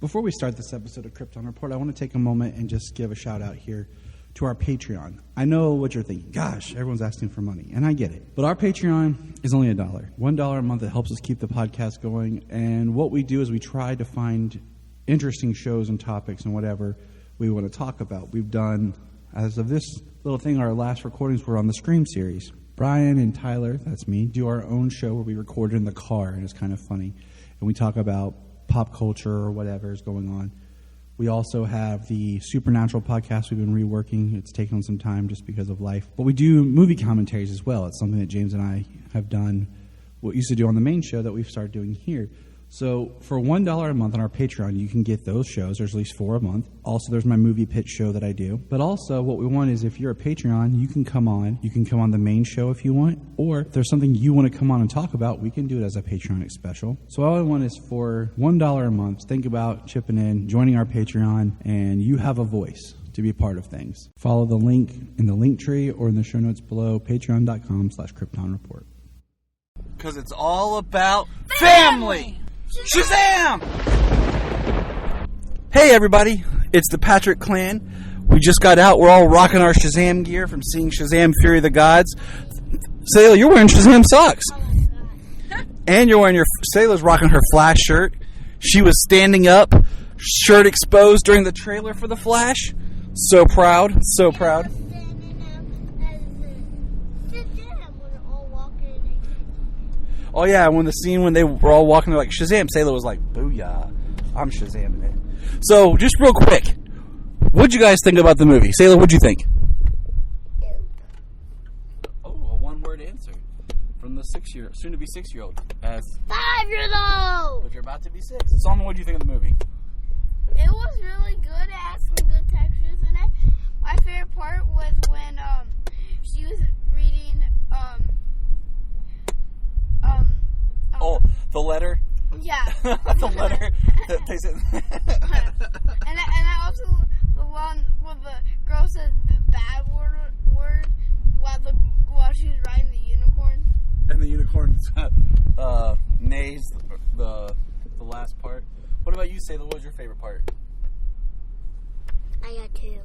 Before we start this episode of Krypton Report, I want to take a moment and just give a shout out here to our Patreon. I know what you're thinking. Gosh, everyone's asking for money, and I get it. But our Patreon is only $1. $1 a month. It helps us keep the podcast going. And what we do is we try to find interesting shows and topics and whatever we want to talk about. We've done, as of this little thing, our last recordings were on the Scream series. Brian and Tyler, that's me, do our own show where we record in the car, and it's kind of funny. And we talk about pop culture or whatever is going on. We also have the Supernatural podcast we've been reworking. It's taken on some time just because of life. But we do movie commentaries as well. It's something that James and I have done, what we used to do on the main show that we've started doing here. So for $1 a month on our Patreon, you can get those shows. There's at least 4 a month. Also, there's my movie pitch show that I do. But also, what we want is if you're a Patreon, you can come on. You can come on the main show if you want. Or if there's something you want to come on and talk about, we can do it as a Patreon special. So all I want is for $1 a month, think about chipping in, joining our Patreon, and you have a voice to be part of things. Follow the link in the link tree or in the show notes below, patreon.com/KryptonReport. Because it's all about family! Shazam! Hey everybody, it's the Patrick Clan. We just got out. We're all rocking our Shazam gear from seeing Shazam Fury of the Gods. Sayla, you're wearing Shazam socks. And you're wearing Sayla's rocking her Flash shirt. She was standing up, shirt exposed during the trailer for The Flash. So proud, so proud. Oh yeah, when they were all walking, they're like, Shazam, Sayla was like, booyah, I'm Shazamming it. So, just real quick, what'd you guys think about the movie? Sayla, what'd you think? Oh, a one-word answer from the soon to be 6-year-old. As 5 years old! But you're about to be 6. Solomon, what'd you think of the movie? It was really good. It had some good textures in it. My favorite part was when she was reading the letter? Yeah. The letter that they said. and I also, the one where the girl said the bad word while she was riding the unicorn. And the unicorn neighs the last part. What about you, Sayla? What was your favorite part? I got 2.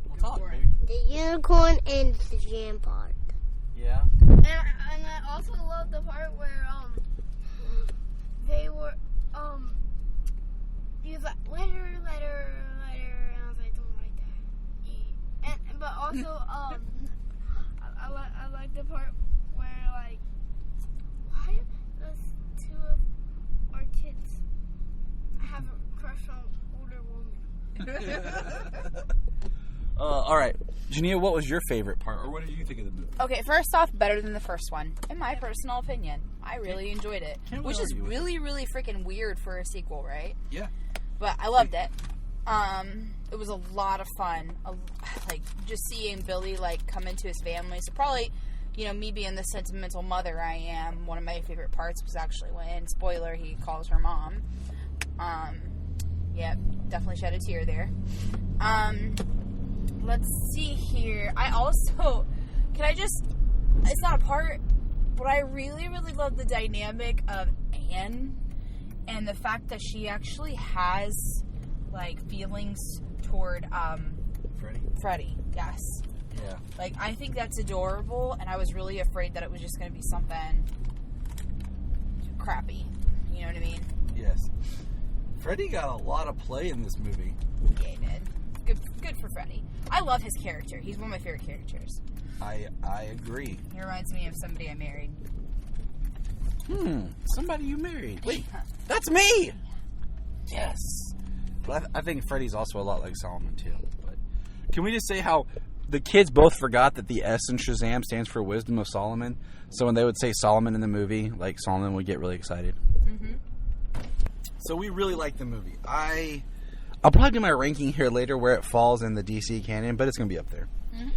We'll talk, baby. The unicorn and the jam part. Yeah. And I also love the part where they were he was like letter, and I was like, don't like that. But also I like the part where like, why does 2 of our kids have a crush on older women? All right, Jania, what was your favorite part, or what did you think of the movie? Okay, first off, better than the first one, in my personal opinion. I really enjoyed it, which is really, really freaking weird for a sequel, right? Yeah. But I loved it. It was a lot of fun, like just seeing Billy like come into his family. So probably, me being the sentimental mother I am, one of my favorite parts was actually when, spoiler, he calls her mom. Yeah, definitely shed a tear there. Let's see here. It's not a part, but I really, really love the dynamic of Anne and the fact that she actually has, like, feelings toward, Freddy, yes. Yeah. Like, I think that's adorable, and I was really afraid that it was just going to be something crappy. You know what I mean? Yes. Freddy got a lot of play in this movie. Yeah, he did. Good for Freddy. I love his character. He's one of my favorite characters. I agree. He reminds me of somebody I married. Somebody you married. Wait, that's me! Yes. But I think Freddy's also a lot like Solomon, too. But can we just say how the kids both forgot that the S in Shazam stands for Wisdom of Solomon? So when they would say Solomon in the movie, like, Solomon would get really excited. Mm-hmm. So we really like the movie. I'll probably do my ranking here later where it falls in the DC canon, but it's going to be up there. Mm-hmm.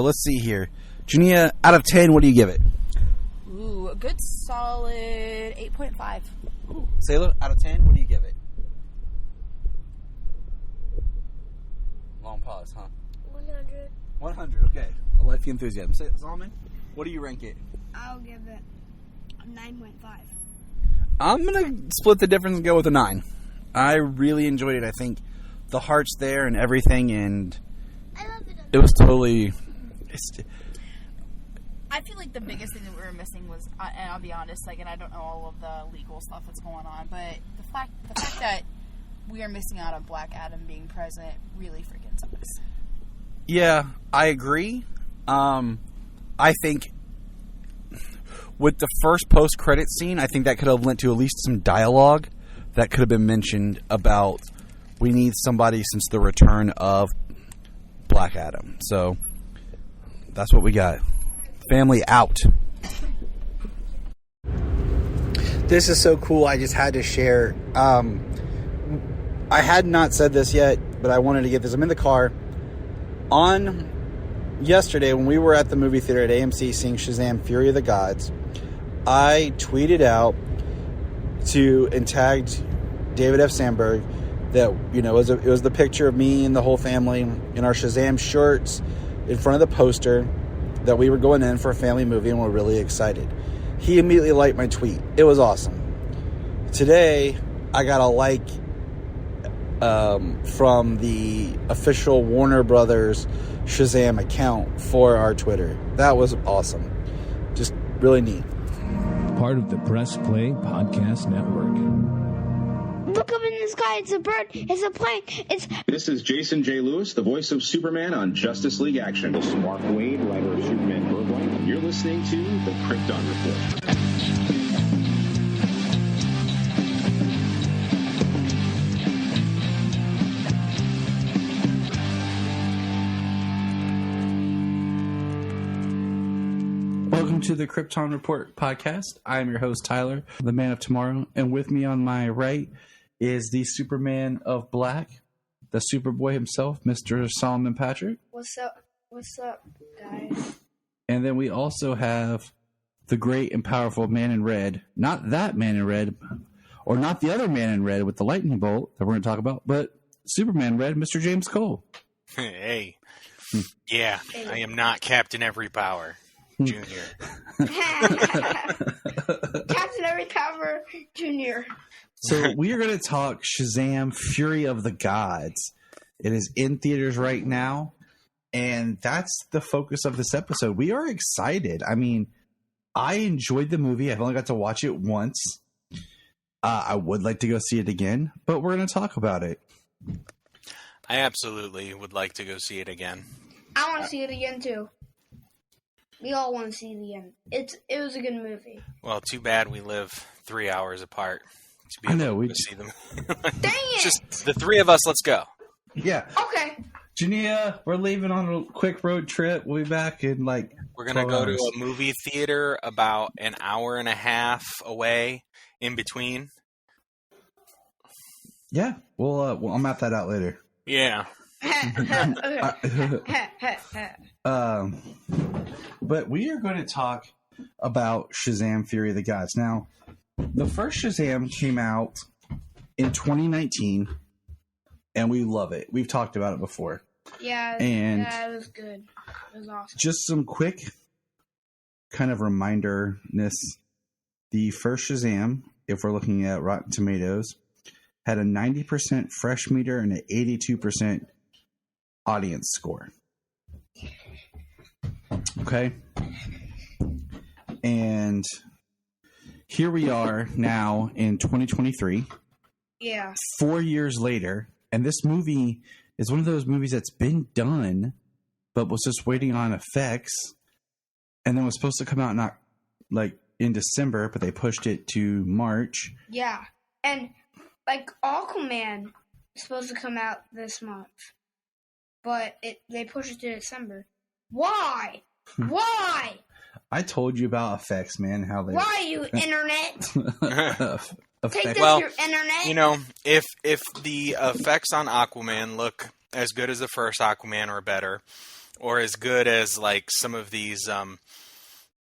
Let's see here. Jania, out of 10, what do you give it? Ooh, a good solid 8.5. Ooh. Sayla, out of 10, what do you give it? Long pause, huh? 100. 100, okay. I like the enthusiasm. Solomon, what do you rank it? I'll give it a 9.5. I'm going to split the difference and go with a 9. I really enjoyed it. I think the heart's there and everything, and I love it. it was totally. I feel like the biggest thing that we were missing was, and I'll be honest, like, and I don't know all of the legal stuff that's going on, but the fact that we are missing out on Black Adam being present really freaking sucks. Yeah, I agree. I think with the first post-credit scene, I think that could have lent to at least some dialogue that could have been mentioned about we need somebody since the return of Black Adam. So that's what we got. Family out. This is so cool. I just had to share. I had not said this yet, but I wanted to get this. I'm in the car. On yesterday, when we were at the movie theater at AMC seeing Shazam Fury of the Gods, I tweeted out and tagged David F. Sandberg that, you know, it was the picture of me and the whole family in our Shazam shirts in front of the poster that we were going in for a family movie and we're really excited. He immediately liked my tweet. It was awesome. Today, I got a like from the official Warner Brothers Shazam account for our Twitter. That was awesome. Just really neat. Part of the Press Play Podcast Network. Look up in the sky. It's a bird. It's a plane. This is Jason J. Lewis, the voice of Superman on Justice League Action. This is Mark Wade, writer of Superman Burblight. You're listening to The Krypton Report. Welcome to the Krypton Report podcast. I am your host, Tyler, the man of tomorrow. And with me on my right is the Superman of Black, the Superboy himself, Mr. Solomon Patrick. What's up? What's up, guys? And then we also have the great and powerful man in red. Not that man in red, or not the other man in red with the lightning bolt that we're going to talk about, but Superman red, Mr. James Cole. Hey. Yeah, I am not Captain Every Power. Junior. Captain Every Power Junior. So we are going to talk Shazam Fury of the Gods. It is in theaters right now, and that's the focus of this episode. We are excited. I mean, I enjoyed the movie. I've only got to watch it once. I would like to go see it again, but we're going to talk about it. I absolutely would like to go see it again. I want to see it again, too. We all want to see it again. It was a good movie. Well, too bad we live 3 hours apart to be I able know, to see them. Dang it! Just the three of us, let's go. Yeah. Okay. Jania, we're leaving on a quick road trip. We'll be back in like We're going to 12 go to hours. a movie theater about an hour and a half away in between. Yeah, I'll map that out later. Yeah. But we are going to talk about Shazam Fury of the Gods. Now, the first Shazam came out in 2019, and we love it. We've talked about it before. Yeah, And it was good. It was awesome. just some quick kind of reminder-ness. The first Shazam, if we're looking at Rotten Tomatoes, had a 90% fresh meter and an 82% audience score. Okay. And here we are now in 2023, Yeah. 4 years later, and this movie is one of those movies that's been done, but was just waiting on effects, and then was supposed to come out not like in December, but they pushed it to March. Yeah. And, like, Aquaman is supposed to come out this month, but they pushed it to December. Why? Why? I told you about effects, man. How they Why, you internet? Take this, Well, your internet. You know, if the effects on Aquaman look as good as the first Aquaman or better, or as good as like some of these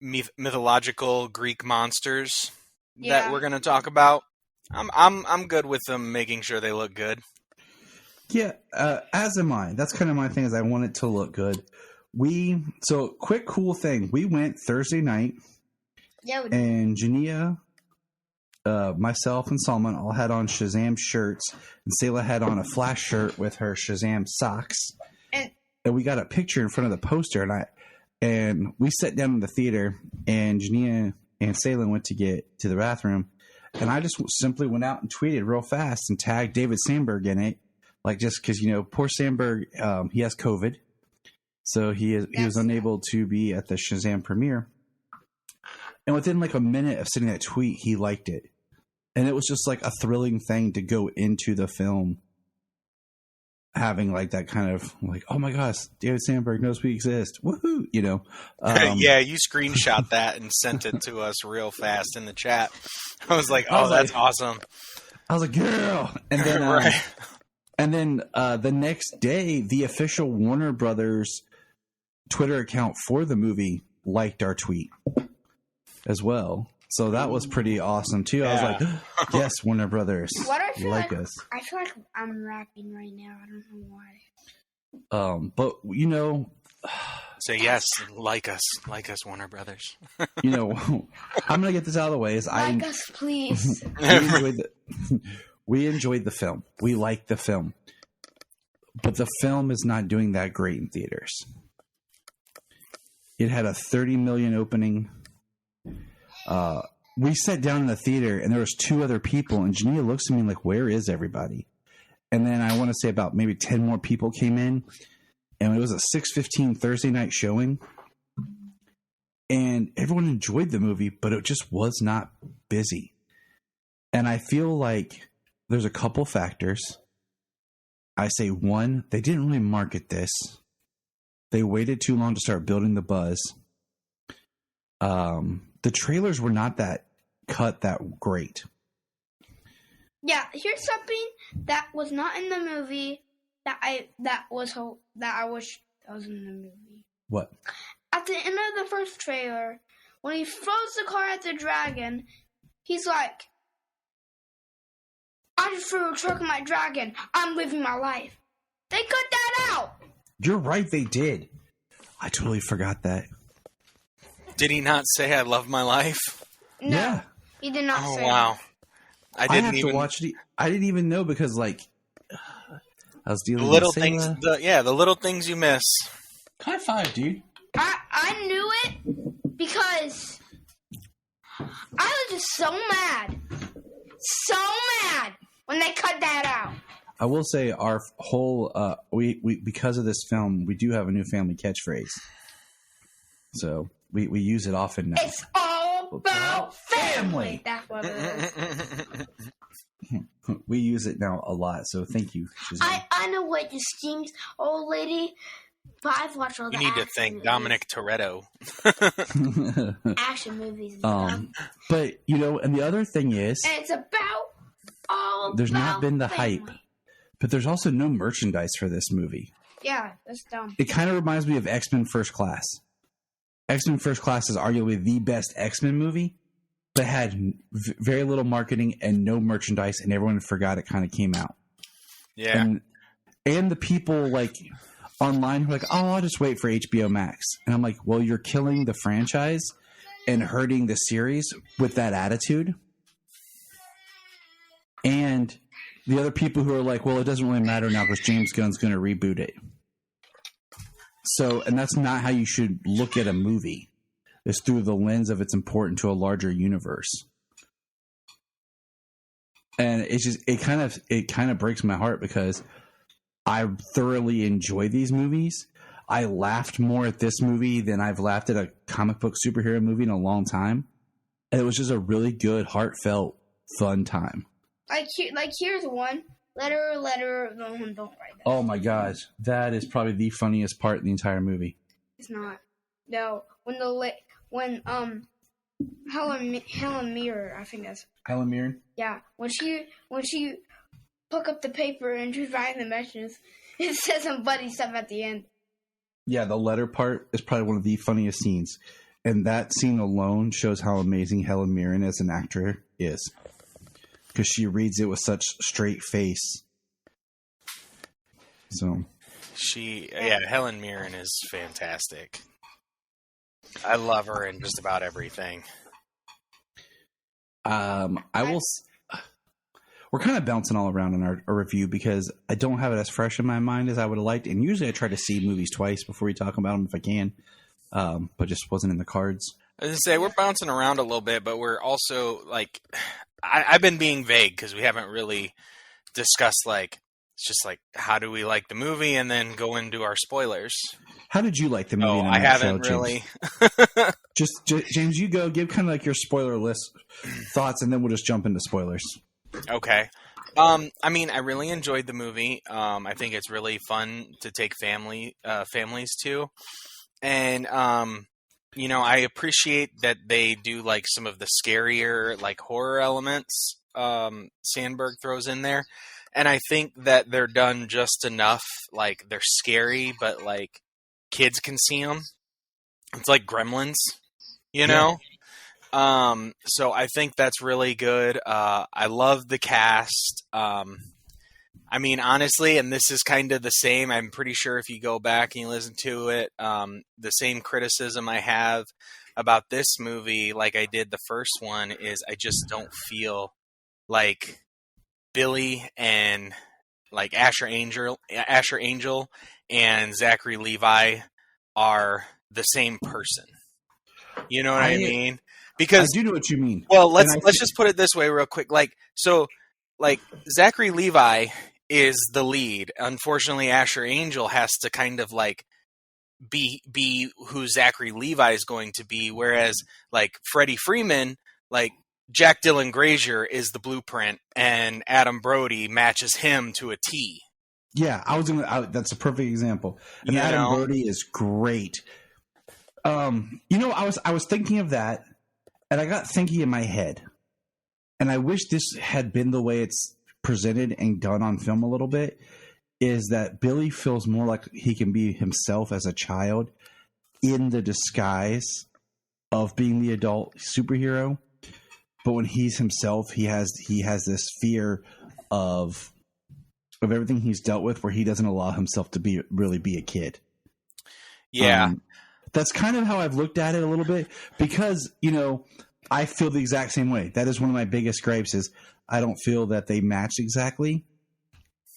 mythological Greek monsters Yeah. that we're going to talk about, I'm good with them making sure they look good. Yeah, as am I. That's kind of my thing, is I want it to look good. So quick cool thing. We went Thursday night, Yeah, we and Jania myself and Salman all had on Shazam shirts, and Selah had on a Flash shirt with her Shazam socks. And we got a picture in front of the poster, and we sat down in the theater, and Jania and Selah went to get to the bathroom, and I just simply went out and tweeted real fast and tagged David Sandberg in it, like just because poor Sandberg, he has COVID, so he was unable to be at the Shazam premiere. And within like a minute of sending that tweet, he liked it, and it was just like a thrilling thing to go into the film having like that kind of like, oh my gosh, David Sandberg knows we exist. Woohoo! Yeah, you screenshot that and sent it to us real fast in the chat. I was like, oh, that's awesome. I was like, girl. And then, right. And then the next day, the official Warner Brothers Twitter account for the movie liked our tweet as well. So that was pretty awesome too. Yeah. I was like, yes, Warner Brothers, you like us. I feel like I'm rapping right now. I don't know why. But Say yes, like us, Warner Brothers. I'm gonna get this out of the way. Like us, please. We enjoyed the film. We liked the film, but the film is not doing that great in theaters. It had a 30 million opening. We sat down in the theater, and there was 2 other people, and Jania looks at me like, where is everybody? And then I want to say about maybe 10 more people came in, and it was a 6:15 Thursday night showing, and everyone enjoyed the movie, but it just was not busy. And I feel like there's a couple factors. I say, 1, they didn't really market this. They waited too long to start building the buzz. The trailers were not that great. Yeah, here's something that was not in the movie that I wish that was in the movie. What? At the end of the first trailer, when he throws the car at the dragon, he's like, I just threw a truck at my dragon. I'm living my life. They cut that out. You're right, they did. I totally forgot that. Did he not say I love my life? No, Yeah. he did not Oh say wow! that. I have to watch it. I didn't even know because I was dealing The little with things. Selah. The little things you miss. High five, dude. I knew it because I was just so mad when they cut that out. I will say our whole we because of this film, we do have a new family catchphrase. So we use it often now. It's all about family. That's what it is. We use it now a lot, so thank you, Shazam. I know what this seems, old lady, but I've watched all the You need to action thank movies. Dominic Toretto. Action movies. And But and the other thing is, it's about all there's not about been the family. hype, but there's also no merchandise for this movie. Yeah, that's dumb. It kind of reminds me of X-Men First Class. X-Men First Class is arguably the best X-Men movie, but had very little marketing and no merchandise, and everyone forgot it kind of came out. Yeah. And the people online who are like, oh, I'll just wait for HBO Max. And I'm like, well, you're killing the franchise and hurting the series with that attitude. And the other people who are like, well, it doesn't really matter now because James Gunn's going to reboot it. So, and that's not how you should look at a movie. It's through the lens of it's important to a larger universe. And it's just, it kind of breaks my heart because I thoroughly enjoy these movies. I laughed more at this movie than I've laughed at a comic book superhero movie in a long time. And it was just a really good, heartfelt, fun time. Here's one. Letter, don't write that. Oh my gosh. That is probably the funniest part in the entire movie. It's not. No, when Helen Mirror, I think that's. Helen Mirren? Yeah, when she pick up the paper and she's writing the messages, it says some buddy stuff at the end. Yeah, the letter part is probably one of the funniest scenes. And that scene alone shows how amazing Helen Mirren as an actor is. Because she reads it with such straight face. So. Helen Mirren is fantastic. I love her in just about everything. I will. We're kind of bouncing all around in our review because I don't have it as fresh in my mind as I would have liked. And usually I try to see movies twice before we talk about them if I can, but just wasn't in the cards. I was going to say, we're bouncing around a little bit, but we're also, like, I've been being vague because we haven't really discussed, like, it's just like, how do we like the movie, and then go into our spoilers. How did you like the movie? I haven't really. Just James, you go give kind of like your spoiler list thoughts, and then we'll just jump into spoilers. Okay. I mean, I really enjoyed the movie. I think it's really fun to take families to, and you know, I appreciate that they do like some of the scarier like horror elements Sandberg throws in there, and I think that they're done just enough. Like, they're scary, but like kids can see them. It's like Gremlins, you know. So I think that's really good. I love the cast. I mean, honestly, and this is kind of the same. I'm pretty sure if you go back and you listen to it, the same criticism I have about this movie, like I did the first one, is I just don't feel like Billy and like Asher Angel and Zachary Levi are the same person. You know what I mean? Because I do know what you mean. Well, let's just put it this way real quick. Like Zachary Levi is the lead. Unfortunately, Asher Angel has to kind of like be who Zachary Levi is going to be, whereas like Freddie Freeman, like Jack Dylan Grazer is the blueprint, and Adam Brody matches him to a T. Yeah, that's a perfect example. And Adam Brody is great. You know, I was thinking of that, and I got thinking in my head, and I wish this had been the way it's presented and done on film a little bit, is that Billy feels more like he can be himself as a child in the disguise of being the adult superhero. But when he's himself, he has this fear of everything he's dealt with, where he doesn't allow himself to really be a kid. Yeah. That's kind of how I've looked at it a little bit, because, you know, I feel the exact same way. That is one of my biggest gripes, is I don't feel that they match exactly.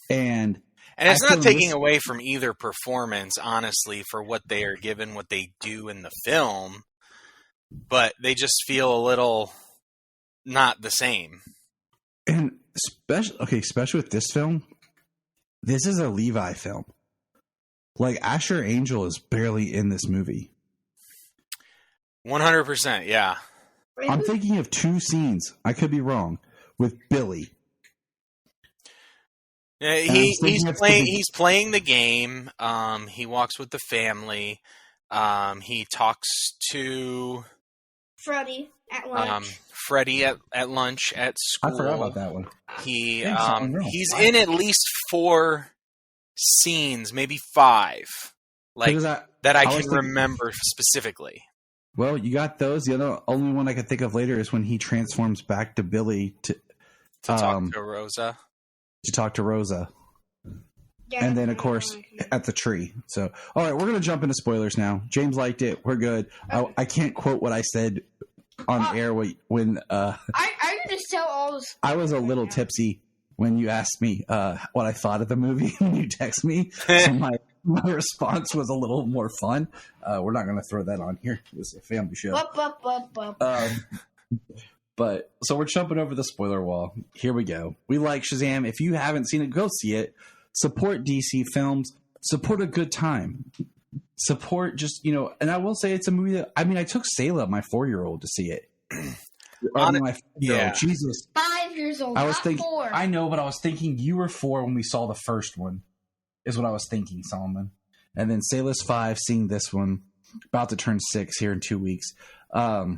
And it's not taking away from either performance, honestly, for what they are given, what they do in the film, but they just feel a little not the same. And especially with this film, this is a Levi film. Like, Asher Angel is barely in this movie. 100%, yeah. I'm thinking of 2 scenes, I could be wrong, with Billy. Yeah, he's playing the game. He walks with the family. He talks to Freddy at lunch. Freddy at lunch at school. I forgot about that one. He's in at least 4 scenes, maybe 5, like that I can remember specifically. Well, you got those. The only one I could think of later is when he transforms back to Billy to talk to Rosa. Yeah, and then, of course, at the tree. So, all right, we're going to jump into spoilers now. James liked it. We're good. I can't quote what I said on air when I can just tell all this. I was a little tipsy when you asked me what I thought of the movie when you text me. So my response was a little more fun. We're not going to throw that on here. It was a family show. But so we're jumping over the spoiler wall. Here we go. We like Shazam. If you haven't seen it, go see it. Support DC films. Support a good time. Support just, you know, and I will say it's a movie that, I mean, I took Sayla, my 4-year-old, to see it. Jesus. 5 years old. I was thinking, 4. I know, but I was thinking you were 4 when we saw the first one, is what I was thinking, Solomon. And then Sayla's 5, seeing this one, about to turn 6 here in 2 weeks. So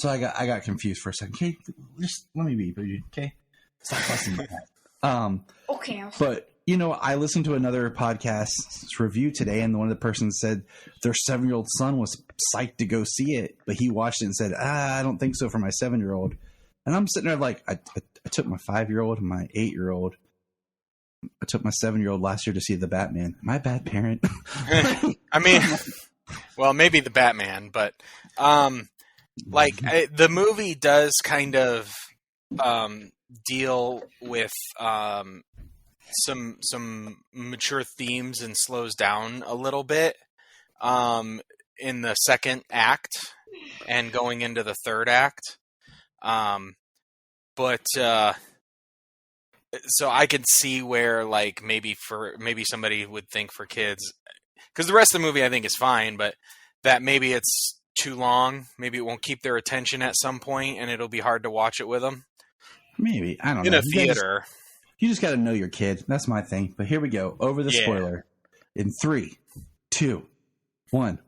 I got confused for a second. Okay, just let me be, okay? Stop fussing with that. Okay. But, you know, I listened to another podcast's review today, and one of the persons said their 7-year-old son was psyched to go see it, but he watched it and said, I don't think so for my 7-year-old. And I'm sitting there like, I took my 5-year-old and my 8-year-old. I took my 7-year-old last year to see the Batman. Am I a bad parent? I mean, well, maybe the Batman, but Like the movie does kind of deal with some mature themes and slows down a little bit in the second act and going into the third act. But so I could see where like maybe somebody would think for kids, because the rest of the movie I think is fine, but that maybe it's too long. Maybe it won't keep their attention at some point, and it'll be hard to watch it with them. Maybe. I don't In know. a theater. You just got to know your kid. That's my thing. But here we go. Over the spoiler. In 3, 2, 1.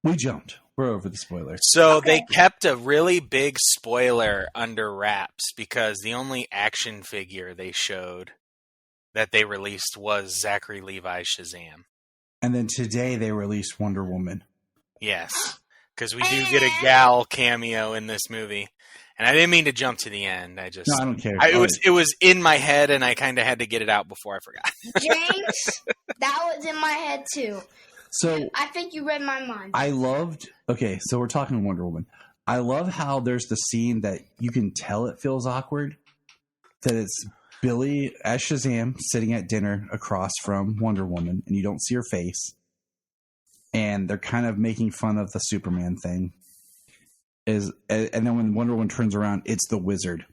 We jumped. We're over the spoiler. So they kept a really big spoiler under wraps because the only action figure they showed that they released was Zachary Levi's Shazam. And then today they released Wonder Woman. Yes, because we do get a gal cameo in this movie. And I didn't mean to jump to the end. I don't care. It was in my head, and I kind of had to get it out before I forgot. James, that was in my head too. So I think you read my mind. I loved. Okay, so we're talking Wonder Woman. I love how there's the scene that you can tell it feels awkward. That it's Billy as Shazam sitting at dinner across from Wonder Woman, and you don't see her face. And they're kind of making fun of the Superman thing. And then when Wonder Woman turns around, it's the Wizard.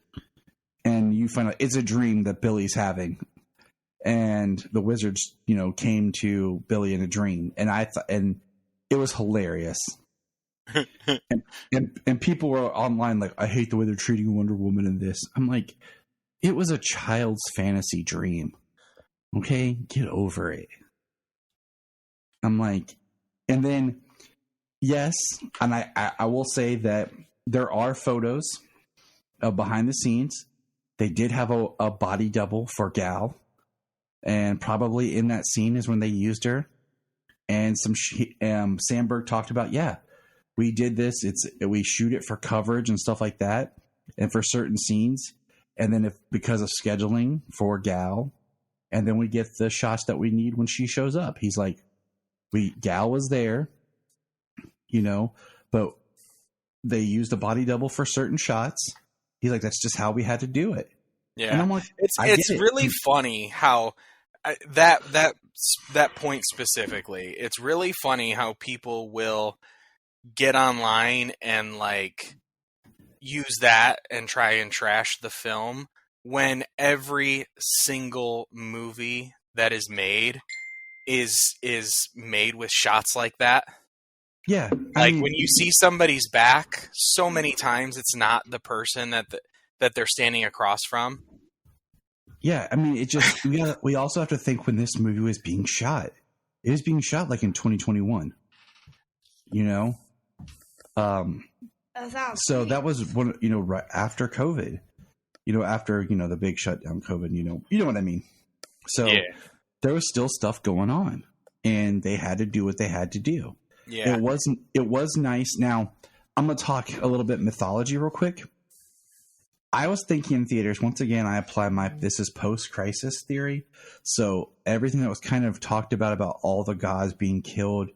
And you find out it's a dream that Billy's having. And the Wizards, came to Billy in a dream. And and it was hilarious. and people were online like, I hate the way they're treating Wonder Woman in this. I'm like, it was a child's fantasy dream. Okay? Get over it. I'm like, and then, yes, and I will say that there are photos of behind the scenes. They did have a body double for Gal. And probably in that scene is when they used her. And Sandberg talked about, we did this. We shoot it for coverage and stuff like that, and for certain scenes. And then because of scheduling for Gal, and then we get the shots that we need when she shows up. He's like, Gal was there, but they used a body double for certain shots. He's like, that's just how we had to do it. Yeah, and I'm like, it's really funny how that point specifically. It's really funny how people will get online and like use that and try and trash the film when every single movie that is made is made with shots like that. Yeah. When you see somebody's back, so many times it's not the person that they're standing across from. Yeah, it just we also have to think when this movie was being shot. It was being shot like in 2021. So that was right after COVID. After the big shutdown, COVID. You know what I mean. So there was still stuff going on, and they had to do what they had to do. Yeah, it was nice. Now I'm gonna talk a little bit mythology real quick. I was thinking in theaters, once again, I apply this is post-crisis theory. So everything that was kind of talked about all the gods being killed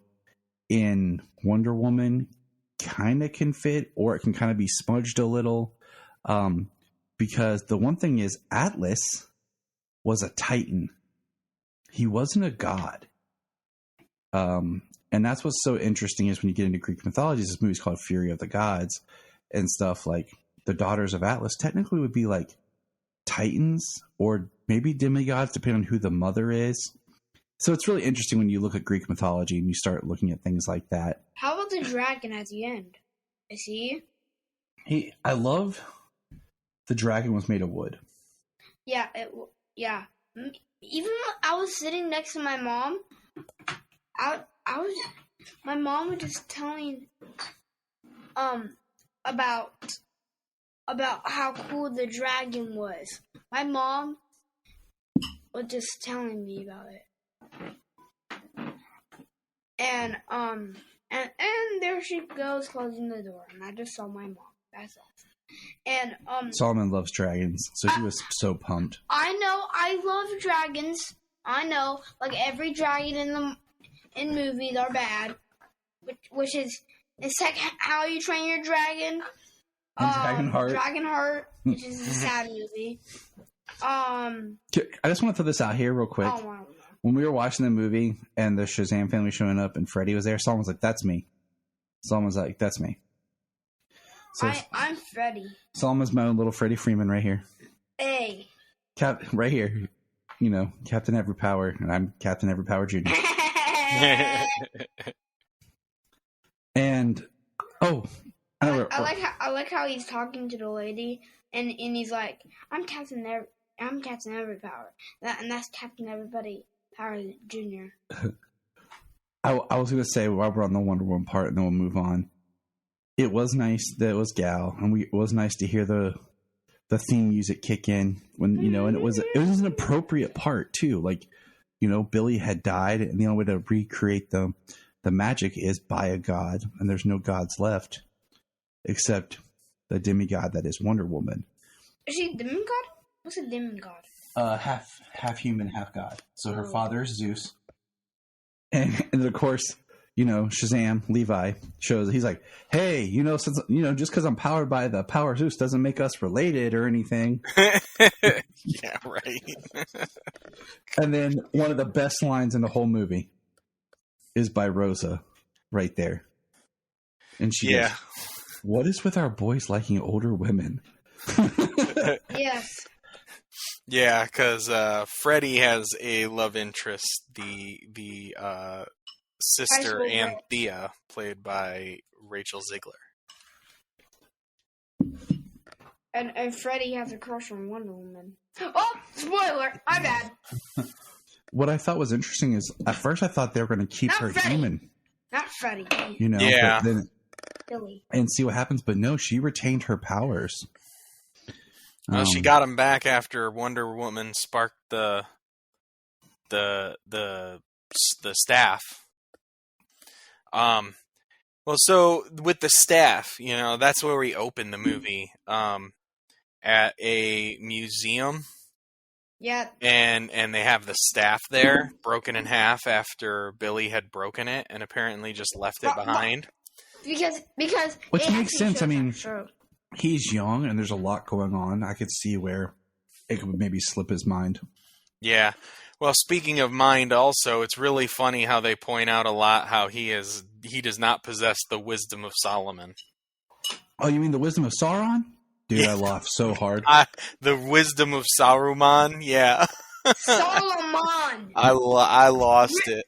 in Wonder Woman kind of can fit, or it can kind of be smudged a little. Because the one thing is, Atlas was a Titan. He wasn't a god. And that's what's so interesting is when you get into Greek mythology, this movie's called Fury of the Gods and stuff like the daughters of Atlas technically would be like Titans or maybe demigods, depending on who the mother is. So it's really interesting when you look at Greek mythology and you start looking at things like that. How about the dragon at the end? Is he? I love the dragon was made of wood. Yeah, yeah. Even when I was sitting next to my mom, my mom was just telling about how cool the dragon was. My mom was just telling me about it. And there she goes closing the door, and I just saw my mom. That's awesome. And Solomon loves dragons, so he was so pumped. I know, I love dragons. I know, like every dragon in movies are bad, which is It's like How You Train Your Dragon. And Dragonheart. Dragonheart, which is a sad movie. I just want to throw this out here real quick. Oh, wow. When we were watching the movie and the Shazam family showing up and Freddy was there, someone was like, "That's me." Someone was like, "That's me." So I'm Freddy. Solomon's my own little Freddie Freeman right here. Hey. Right here. You know, Captain Everpower, and I'm Captain Everpower Jr. And I like how he's talking to the lady, and he's like, I'm Captain Everpower, and that's Captain Everybody Power Jr. I was going to say, while we're on the Wonder Woman part, and then we'll move on. It was nice that it was Gal, and it was nice to hear the theme music kick in when, you know, and it was an appropriate part too. Like, you know, Billy had died, and the only way to recreate the magic is by a god, and there's no gods left except the demigod that is Wonder Woman. Is she a demigod? What's a demigod? Half human, half god. So her father is Zeus, and of course, you know, Shazam, Levi shows, he's like, hey, you know, since, you know, just because I'm powered by the power of Zeus doesn't make us related or anything. Yeah, right. And then one of the best lines in the whole movie is by Rosa right there. And she goes, what is with our boys liking older women? Yes. Yeah, because Freddy has a love interest, the sister Anthea, played by Rachel Ziegler. And Freddy has a crush on Wonder Woman. Oh, spoiler! My bad. What I thought was interesting is, at first I thought they were going to keep her Freddy. human. Not Freddy. You know, yeah. But then, Billy. and see what happens. But no, she retained her powers. Well, she got him back after Wonder Woman sparked the staff. Well, so with the staff, you know, that's where we open the movie. At a museum. Yeah. And they have the staff there, broken in half after Billy had broken it and apparently just left it behind. Because which makes sense. I mean, sure. He's young and there's a lot going on. I could see where it could maybe slip his mind. Yeah. Well, speaking of mind also, it's really funny how they point out a lot how he does not possess the wisdom of Solomon. Oh, you mean the wisdom of Sauron? Dude, yeah. I laughed so hard. The wisdom of Saruman, yeah. Solomon! I lost it.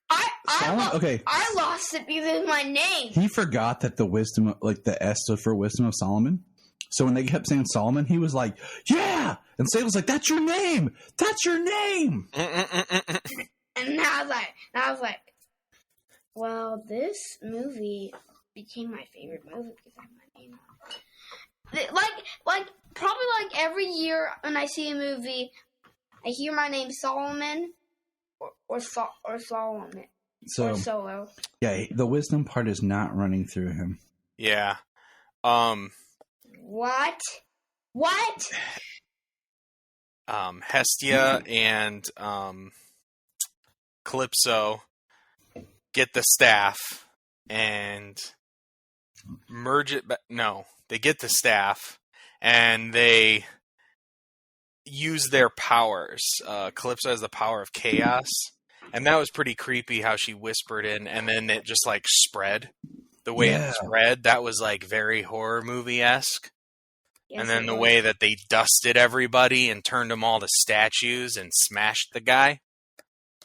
I lost it because of my name. He forgot that the wisdom, like the S stood for wisdom of Solomon. So when they kept saying Solomon, he was like, yeah! And Say was like, that's your name! That's your name! And I was like, well, this movie became my favorite movie because I have my name on it. Like probably like every year when I see a movie, I hear my name Solomon or Solomon or Solo. Yeah, the wisdom part is not running through him. Yeah. What? Hestia and Calypso get the staff and merge it. No, they get the staff and they use their powers. Calypso has the power of chaos, and that was pretty creepy how she whispered in, and then it just like spread. The way it spread, that was like very horror movie-esque. Yes, and then the way that they dusted everybody and turned them all to statues and smashed the guy.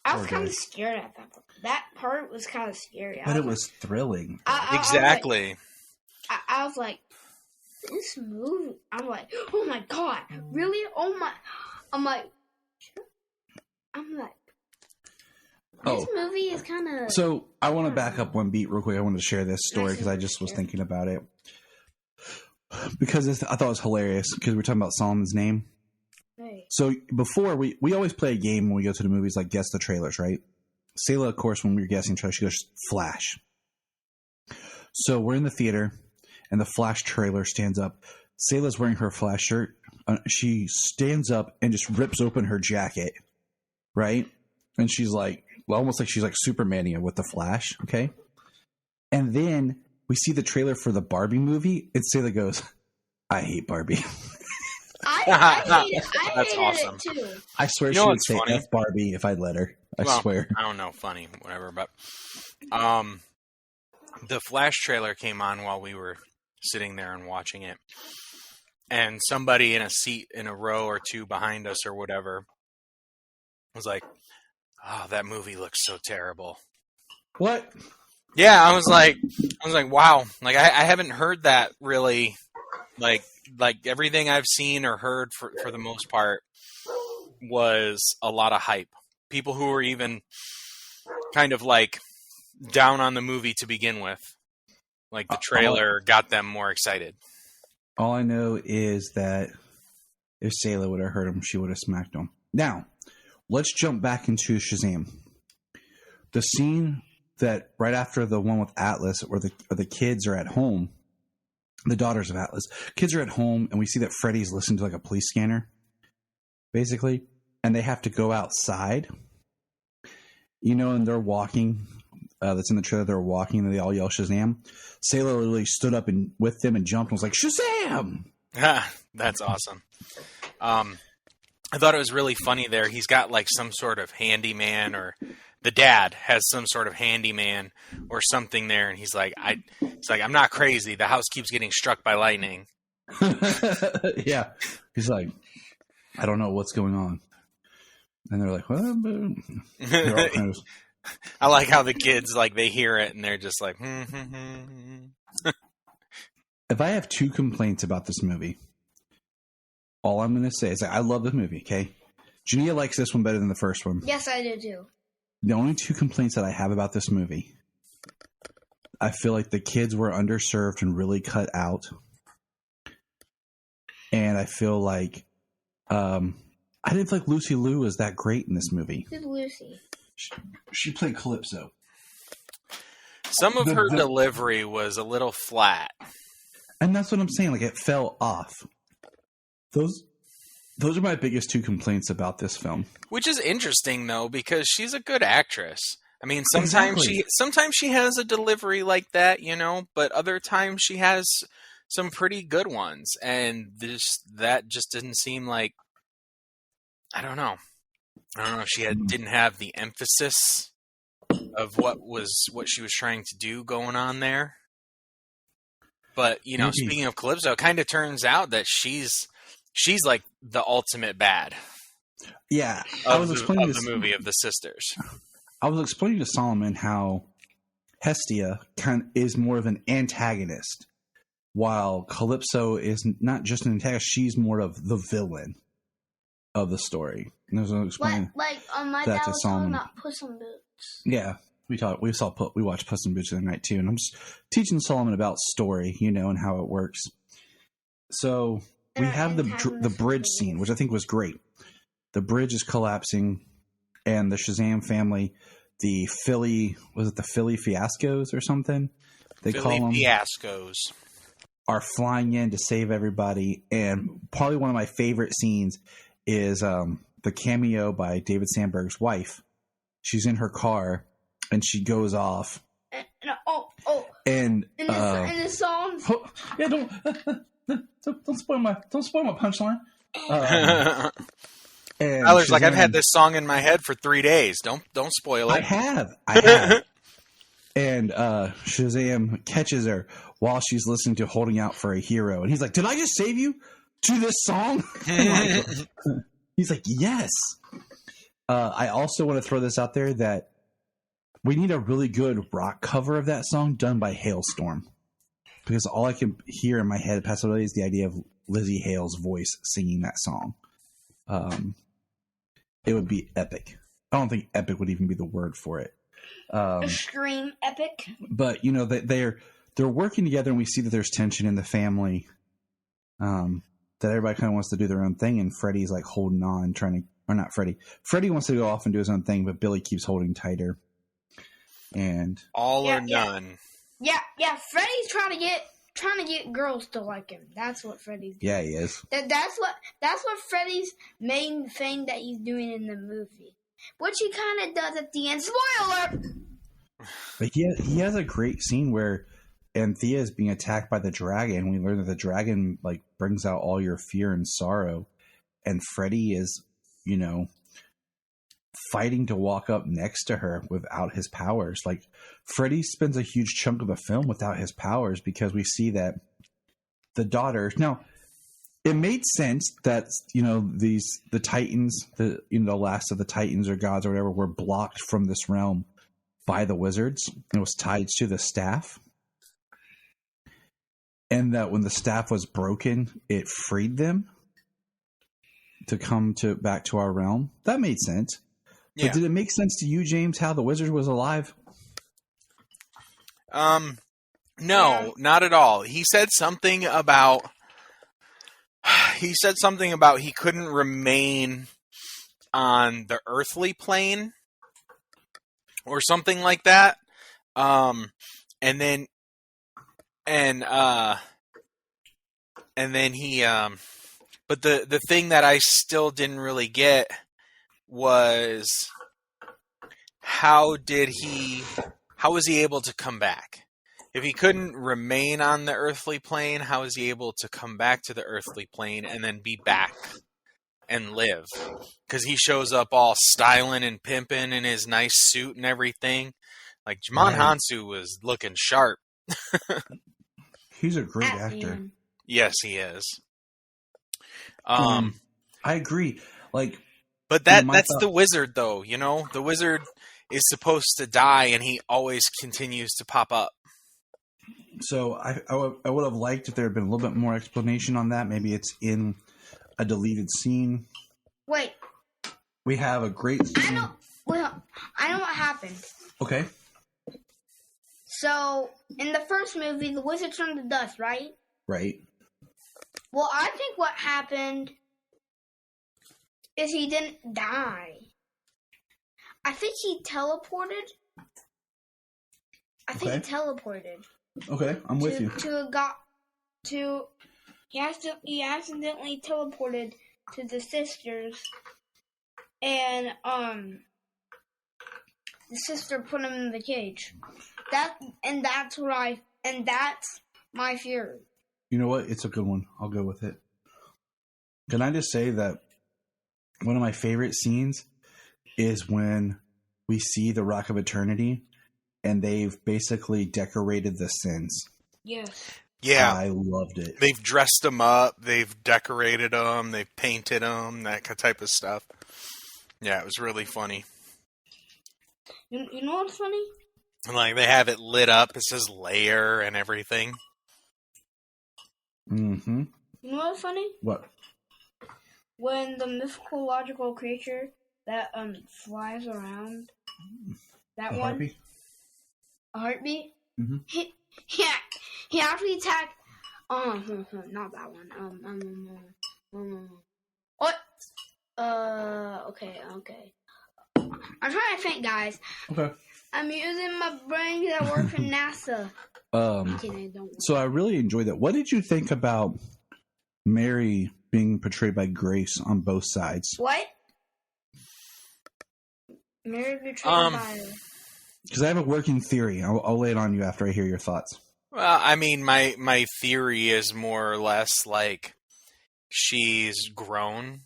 I was kind of scared at that part. That part was kind of scary. But it was thrilling. Exactly. I was like, this movie. I'm like, oh my god, really? Oh my. I'm like, this movie is kind of. So I want to back up one beat real quick. I wanted to share this story because I just was thinking about it. Because I thought it was hilarious because we were talking about Solomon's name. Right. So before, we always play a game when we go to the movies, like guess the trailers, right? Selah, of course, when we were guessing trailers, she goes, Flash. So we're in the theater, and the Flash trailer stands up. Selah's wearing her Flash shirt. She stands up and just rips open her jacket, right? And she's like, well, almost like she's like Supermania with the Flash, okay? And then we see the trailer for the Barbie movie, and Sayla goes, "I hate Barbie." I hated That's awesome. it too. I swear You know she would what's say funny? F Barbie if I'd let her. I Well, swear. I don't know, funny, whatever. But the Flash trailer came on while we were sitting there and watching it, and somebody in a seat in a row or two behind us or whatever was like, "Oh, that movie looks so terrible." What? Yeah, I was like, wow. Like I haven't heard that really. Like everything I've seen or heard for the most part was a lot of hype. People who were even kind of like down on the movie to begin with, like the trailer got them more excited. All I know is that if Sayla would have heard him, she would have smacked him. Now, let's jump back into Shazam. The scene that right after the one with Atlas, where the kids are at home, the daughters of Atlas, kids are at home, and we see that Freddy's listening to like a police scanner, basically, and they have to go outside. And they're walking. That's in the trailer. They're walking, and they all yell Shazam. Sayla literally stood up and with them and jumped and was like, Shazam! That's awesome. I thought it was really funny there. He's got like some sort of handyman, or the dad has some sort of handyman or something there, and he's like, I'm not crazy. The house keeps getting struck by lightning. Yeah. He's like, I don't know what's going on. And they're like, well, they're all kind of... I like how the kids, like, they hear it and they're just like, If I have two complaints about this movie, all I'm going to say is I love the movie, okay? Jania likes this one better than the first one. Yes, I do too. The only two complaints that I have about this movie, I feel like the kids were underserved and really cut out. And I feel like I didn't feel like Lucy Liu was that great in this movie. Who's Lucy? She played Calypso. some of her delivery was a little flat. And that's what I'm saying. Like, it fell off. Those are my biggest two complaints about this film. Which is interesting, though, because she's a good actress. I mean, sometimes she has a delivery like that, but other times she has some pretty good ones, and that just didn't seem like, I don't know. She didn't have the emphasis of what she was trying to do going on there. But speaking of Calypso, it kind of turns out that she's like the ultimate bad. Yeah, of the movie of the sisters. I was explaining to Solomon how Hestia is more of an antagonist, while Calypso is not just an antagonist; she's more of the villain of the story. And I was explaining my that dad to was Solomon. talking about Puss in Boots. Yeah, we watched Puss in Boots the other night too, and I'm just teaching Solomon about story, and how it works. So we have the bridge scene, which I think was great. The bridge is collapsing, and the Shazam family, the Philly Fiascos or something, they call them, Fiascos, are flying in to save everybody. And probably one of my favorite scenes is the cameo by David Sandberg's wife. She's in her car, and she goes off. And in the song. Yeah, don't spoil my punchline. And Tyler's like, I've had this song in my head for 3 days. Don't spoil it. I have. And Shazam catches her while she's listening to "Holding Out for a Hero," and he's like, "Did I just save you to this song?" He's like, "Yes." I also want to throw this out there that we need a really good rock cover of that song done by Hailstorm, because all I can hear in my head passively is the idea of Lizzie Hale's voice singing that song. It would be epic. I don't think epic would even be the word for it. Scream epic. But they're working together, and we see that there's tension in the family. That everybody kind of wants to do their own thing, and Freddy's like holding on, not Freddy. Freddy wants to go off and do his own thing, but Billy keeps holding tighter. And all or none. Yeah. Freddy's trying to get girls to like him. That's what Freddy's doing. Yeah, he is. That's what Freddy's main thing that he's doing in the movie, which he kind of does at the end. Spoiler! But he has a great scene where and Thea is being attacked by the dragon. We learn that the dragon like brings out all your fear and sorrow, and Freddy is, you know, fighting to walk up next to her without his powers. Like Freddy spends a huge chunk of the film without his powers because we see that the daughter now. It made sense that, you know, the Titans, the last of the Titans or gods or whatever, were blocked from this realm by the wizards. It was tied to the staff. And that when the staff was broken, it freed them to come back to our realm. That made sense. Yeah. But did it make sense to you, James, how the wizard was alive? No, not at all. He said something about he couldn't remain on the earthly plane or something like that. And then he but the thing that I still didn't really get was how was he able to come back? If he couldn't remain on the earthly plane, how is he able to come back to the earthly plane and then be back and live? Because he shows up all styling and pimping in his nice suit and everything. Like, Jimon Hansu was looking sharp. He's a great actor. Yes, he is. I agree. Like, but that's the wizard, though. You know, the wizard is supposed to die, and he always continues to pop up. So I would have liked if there had been a little bit more explanation on that. Maybe it's in a deleted scene. Wait. We have a great scene. I know what happened. Okay. So, in the first movie, the wizard turned to dust, right? Right. Well, I think what happened is he didn't die. I think he teleported. Okay, I'm with you. He accidentally teleported to the sisters, and the sister put him in the cage. That's my fear. You know what? It's a good one. I'll go with it. Can I just say that one of my favorite scenes is when we see the Rock of Eternity and they've basically decorated the sins. Yes. Yeah. I loved it. They've dressed them up. They've decorated them. They've painted them. That type of stuff. Yeah, it was really funny. You know what's funny? Like, they have it lit up. It says layer and everything. Mm-hmm. You know what's funny? What? When the mythological creature that flies around, that a one, harpy? a heartbeat. Mm-hmm. He actually attacked. Not that one. What? Okay. I'm trying to think, guys. Okay. I'm using my brain that works for NASA. So I really enjoyed that. What did you think about Mary being portrayed by Grace on both sides? What? Mary portrayed by... Because I have a working theory. I'll lay it on you after I hear your thoughts. Well, I mean, my theory is more or less like she's grown.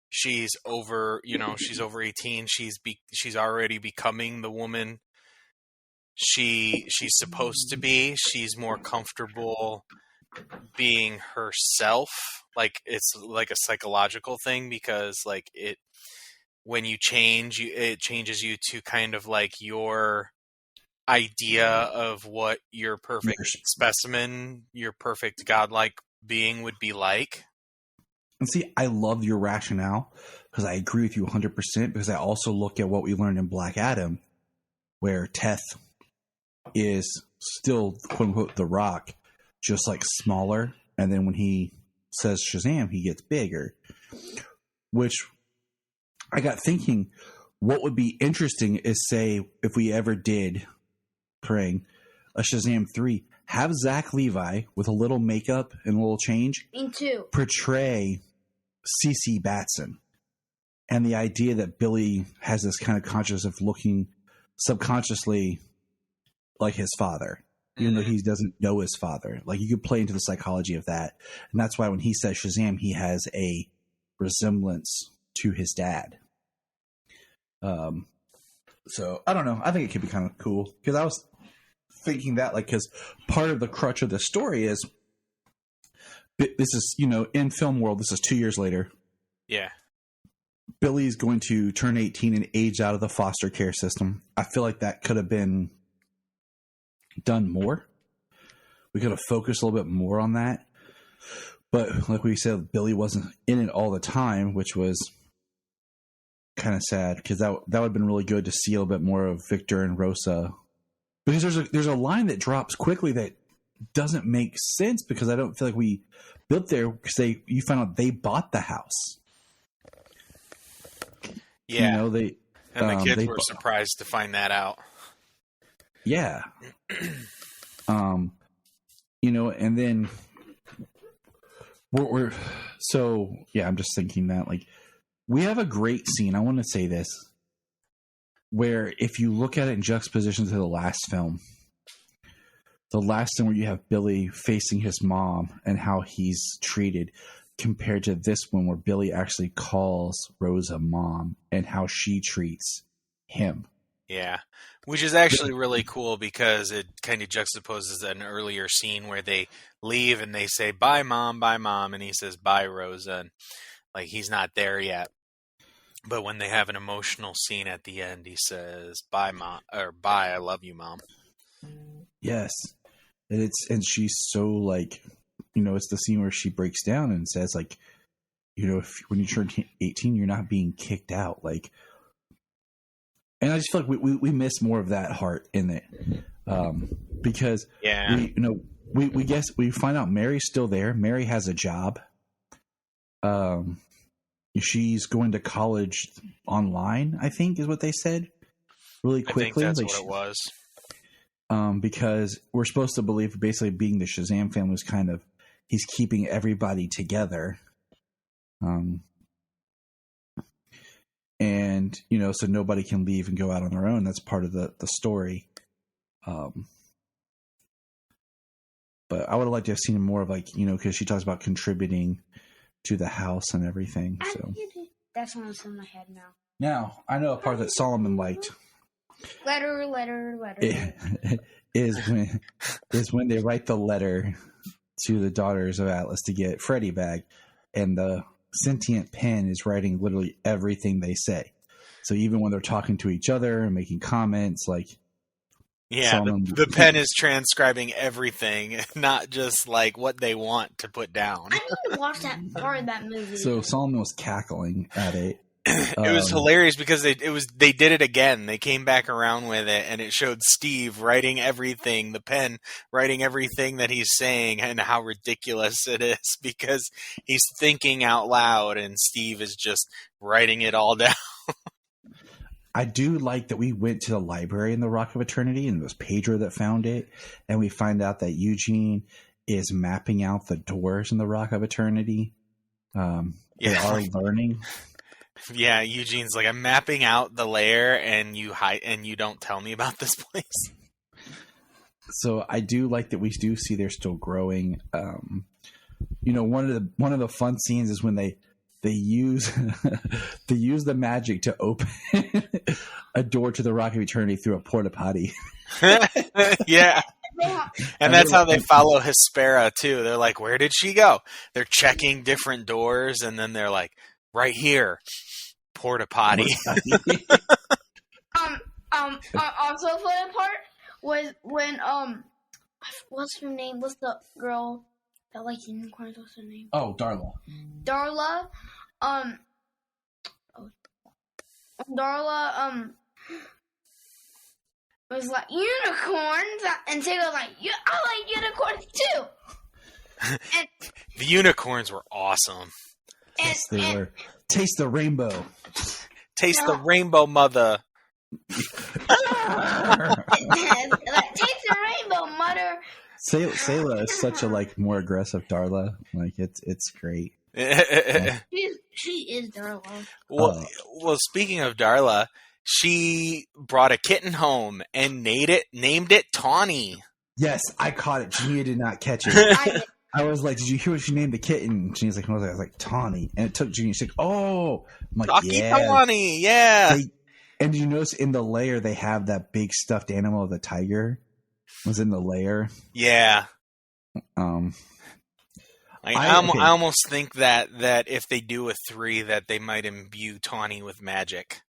She's over, she's over 18. She's already becoming the woman she's supposed to be. She's more comfortable being herself. Like, it's like a psychological thing because like when you change, it changes you to kind of like your idea of what your perfect specimen, your perfect godlike being would be like. And see, I love your rationale because I agree with you 100% because I also look at what we learned in Black Adam where Teth is still, quote unquote, the Rock, just like smaller. And then when he says Shazam, he gets bigger. Which I got thinking, what would be interesting is, say, if we ever did, praying, a Shazam 3, have Zach Levi, with a little makeup and a little change, portray CC Batson. And the idea that Billy has this kind of consciousness of looking subconsciously like his father. even though he doesn't know his father. Like, you could play into the psychology of that. And that's why when he says Shazam, he has a resemblance to his dad. So I don't know. I think it could be kind of cool, because I was thinking that, like, because part of the crutch of the story is this is, in film world, this is 2 years later. Yeah. Billy's going to turn 18 and age out of the foster care system. I feel like that could have been done more. We could have focused a little bit more on that. But like we said, Billy wasn't in it all the time, which was kind of sad, because that would have been really good to see a little bit more of Victor and Rosa. Because there's a line that drops quickly that doesn't make sense, because I don't feel like we built there, because you find out they bought the house. Yeah. And the kids were surprised to find that out. Yeah. And then we're so, yeah, I'm just thinking that, like, we have a great scene. I want to say this, where if you look at it in juxtaposition to the last film, the last one where you have Billy facing his mom and how he's treated, compared to this one where Billy actually calls Rosa mom and how she treats him. Yeah, which is actually really cool, because it kind of juxtaposes an earlier scene where they leave and they say, bye, mom, and he says, bye, Rosa. And, like, he's not there yet. But when they have an emotional scene at the end, he says, bye, mom, or bye, I love you, mom. Yes. And she's so, like, it's the scene where she breaks down and says, like, when you turn 18, you're not being kicked out. Like, and I just feel like we miss more of that heart in it. Because we find out Mary's still there. Mary has a job. She's going to college online, I think is what they said, really quickly. I think that's what it was. Because we're supposed to believe, basically, being the Shazam family was kind of, he's keeping everybody together. And, so nobody can leave and go out on their own. That's part of the story. But I would have liked to have seen more of, like, because she talks about contributing to the house and everything. So that's what's in my head now. Now, I know a part that Solomon liked. Letter. is when they write the letter to the daughters of Atlas to get Freddy back, and the sentient pen is writing literally everything they say. So even when they're talking to each other and making comments, like, yeah, the pen is transcribing everything, not just like what they want to put down. I need to watch that part of that movie. So Solomon was cackling at it. It was hilarious, because they did it again. They came back around with it, and it showed Steve writing everything, the pen writing everything that he's saying, and how ridiculous it is, because he's thinking out loud and Steve is just writing it all down. I do like that we went to the library in the Rock of Eternity, and it was Pedro that found it, and we find out that Eugene is mapping out the doors in the Rock of Eternity. They are learning. Yeah, Eugene's like, I'm mapping out the lair, and you don't tell me about this place. So I do like that we do see they're still growing. One of the fun scenes is when they use the magic to open a door to the Rock of Eternity through a porta potty. Yeah. And that's how they follow Hespera too. They're like, where did she go? They're checking different doors, and then they're like, right here, porta potty. Also for the part was when what's her name? What's the girl that likes unicorns? What's her name? Oh, Darla. Darla. Darla was like unicorns, and Taylor like, yeah, I like unicorns too. And the unicorns were awesome. Yes, they were. Taste the rainbow. Taste the rainbow, mother. Taste the rainbow, mother. Sayla is such a more aggressive Darla. Like it's great. She is Darla. Well, speaking of Darla, she brought a kitten home and named it Tawny. Yes, I caught it. Genia did not catch it. I did. I was like, "Did you hear what she named the kitten?" Genia's like, "What was it?" I was like, "Tawny," and it took Genia. She's like, "Oh," I'm like, Taki "Yeah." Tawani, yeah. And did you notice in the lair they have that big stuffed animal of the tiger was in the lair? Yeah. Okay. I almost think that if they do a 3, that they might imbue Tawny with magic.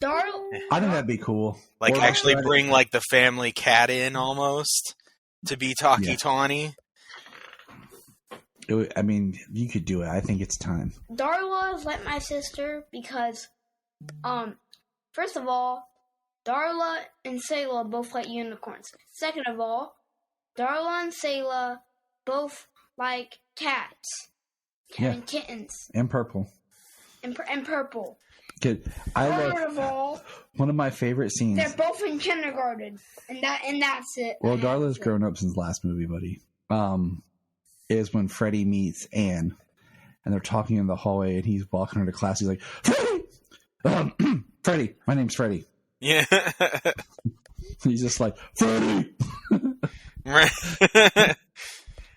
I think that'd be cool. Like Or actually bring like the family cat in almost to be Taki Tawny. I mean, you could do it. I think it's time. Darla is like my sister because, first of all, Darla and Sayla both like unicorns. Second of all, Darla and Sayla both like cats and kittens And purple. and purple. Good. Third of all, One of my favorite scenes. they're both in kindergarten, and that's it. Well, Darla's grown up since last movie, buddy. Is when Freddy meets Anne, and they're talking in the hallway, and he's walking her to class. He's like, "Freddy, Freddy, my name's Freddy." Yeah. He's just like, "Freddy." Right.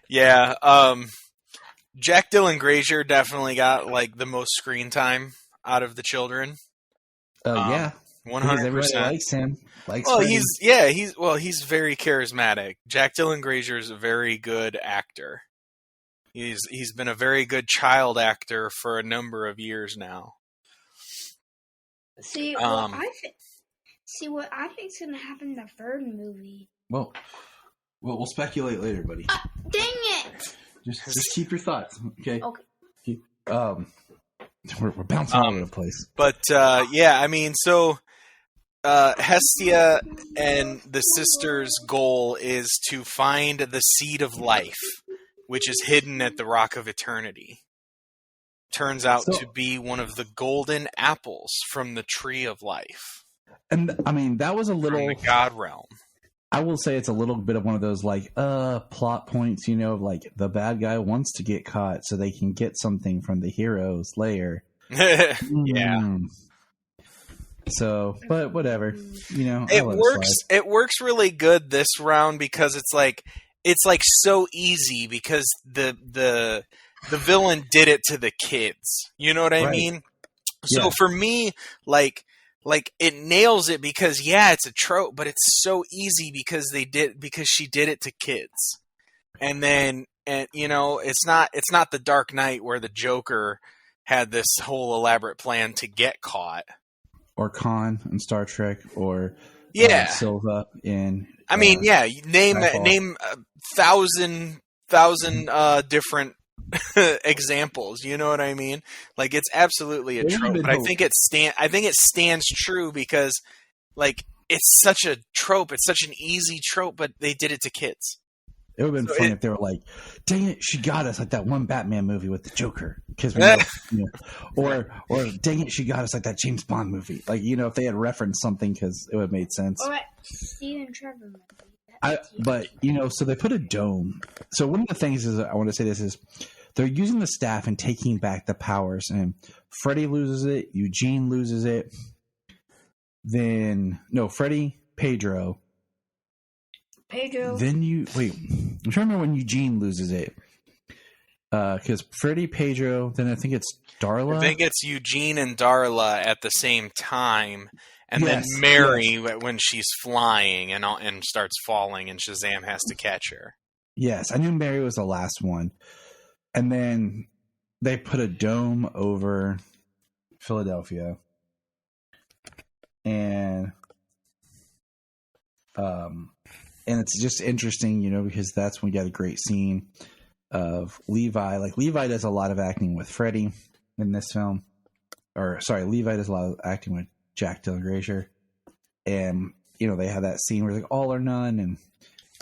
Yeah. Jack Dylan Grazer definitely got like the most screen time out of the children. Yeah, 100%. Everybody likes him. Well, Freddy. he's very charismatic. Jack Dylan Grazer is a very good actor. He's been a very good child actor for a number of years now. See, what I think's gonna happen in the third movie. Well, we'll speculate later, buddy. Dang it! Just keep your thoughts, okay? Okay. We're bouncing all over the place. But yeah, I mean, so Hestia and the sisters' goal is to find the seed of life, which is hidden at the Rock of Eternity. Turns out to be one of the golden apples from the Tree of Life. And I mean, that was a little from the God realm. I will say it's a little bit of one of those like plot points, like the bad guy wants to get caught so they can get something from the hero's lair. Yeah. So, but whatever, it works. It works really good this round because it's like so easy because the villain did it to the kids. You know what I mean? So for me, like it nails it because it's a trope, but it's so easy because she did it to kids. And then it's not the Dark Knight where the Joker had this whole elaborate plan to get caught. Or Khan in Star Trek, or Silva in. I mean, name 1,000 different examples. You know what I mean? Like it's absolutely a trope, but I think it stands true because like it's such a trope. It's such an easy trope, but they did it to kids. It would have been fun if they were like, "Dang it, she got us," like that one Batman movie with the Joker, because or "Dang it, she got us," like that James Bond movie. Like if they had referenced something, because it would have made sense. Or Steven Trevor movie. But so they put a dome. So one of the things is I want to say this is they're using the staff and taking back the powers, and Freddy loses it, Eugene loses it. Then Freddy, Pedro. Then I'm trying to remember when Eugene loses it. Because Freddy, Pedro, then I think it's Darla. I think it's Eugene and Darla at the same time, and then Mary when she's flying and starts falling, and Shazam has to catch her. Yes, I knew Mary was the last one, and then they put a dome over Philadelphia, and it's just interesting, because that's when we got a great scene of Levi. Like Levi does a lot of acting with Freddy in this film, Levi does a lot of acting with Jack Dylan Grazer, and they have that scene where it's like all or none, and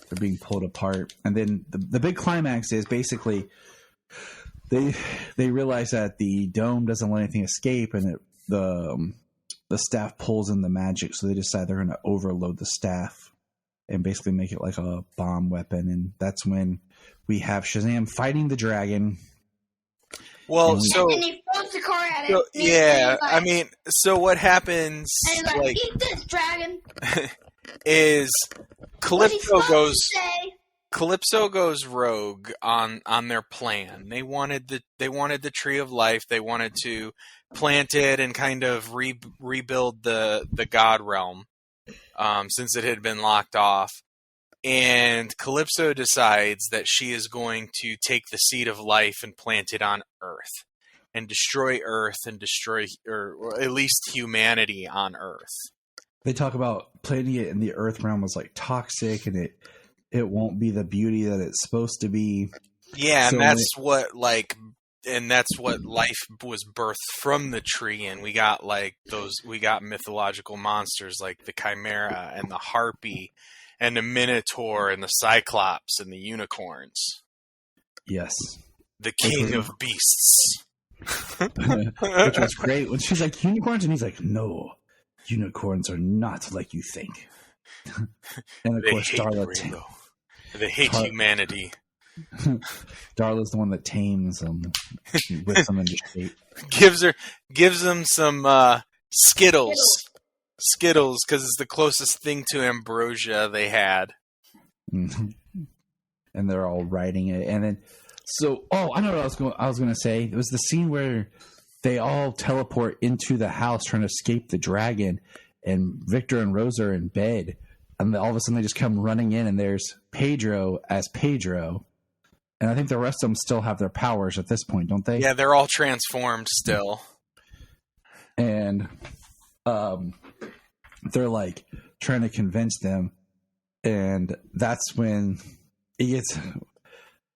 they're being pulled apart. And then the big climax is basically they realize that the dome doesn't let anything escape, and the staff pulls in the magic, so they decide they're going to overload the staff and basically make it like a bomb weapon. And that's when we have Shazam fighting the dragon. Well, and he throws the car at it. So what happens? And he's like, eat this, dragon. Is What's he Calypso supposed goes. to say? Calypso goes rogue on their plan. They wanted the tree of life. They wanted to plant it and kind of rebuild the god realm, since it had been locked off. And Calypso decides that she is going to take the seed of life and plant it on Earth and destroy Earth and destroy, or at least humanity on Earth. They talk about planting it in the Earth realm was like toxic, and it won't be the beauty that it's supposed to be. Yeah, So and that's what life was birthed from the tree, and we got mythological monsters like the Chimera and the Harpy and the Minotaur and the Cyclops and the unicorns. Yes. The king of beasts. Which was great when she's like, unicorns? And he's like, no, unicorns are not like you think. And of They course, hate the Darla rainbow. They hate humanity. Darla's the one that tames them, whips them into shape. Gives them some Skittles. Skittles, because it's the closest thing to ambrosia they had. And they're all riding it. And then, I know what I was going to say. It was the scene where they all teleport into the house trying to escape the dragon, and Victor and Rosa are in bed. And all of a sudden they just come running in, and there's Pedro as Pedro. And I think the rest of them still have their powers at this point, don't they? Yeah, they're all transformed still. And they're like trying to convince them. And that's when it gets...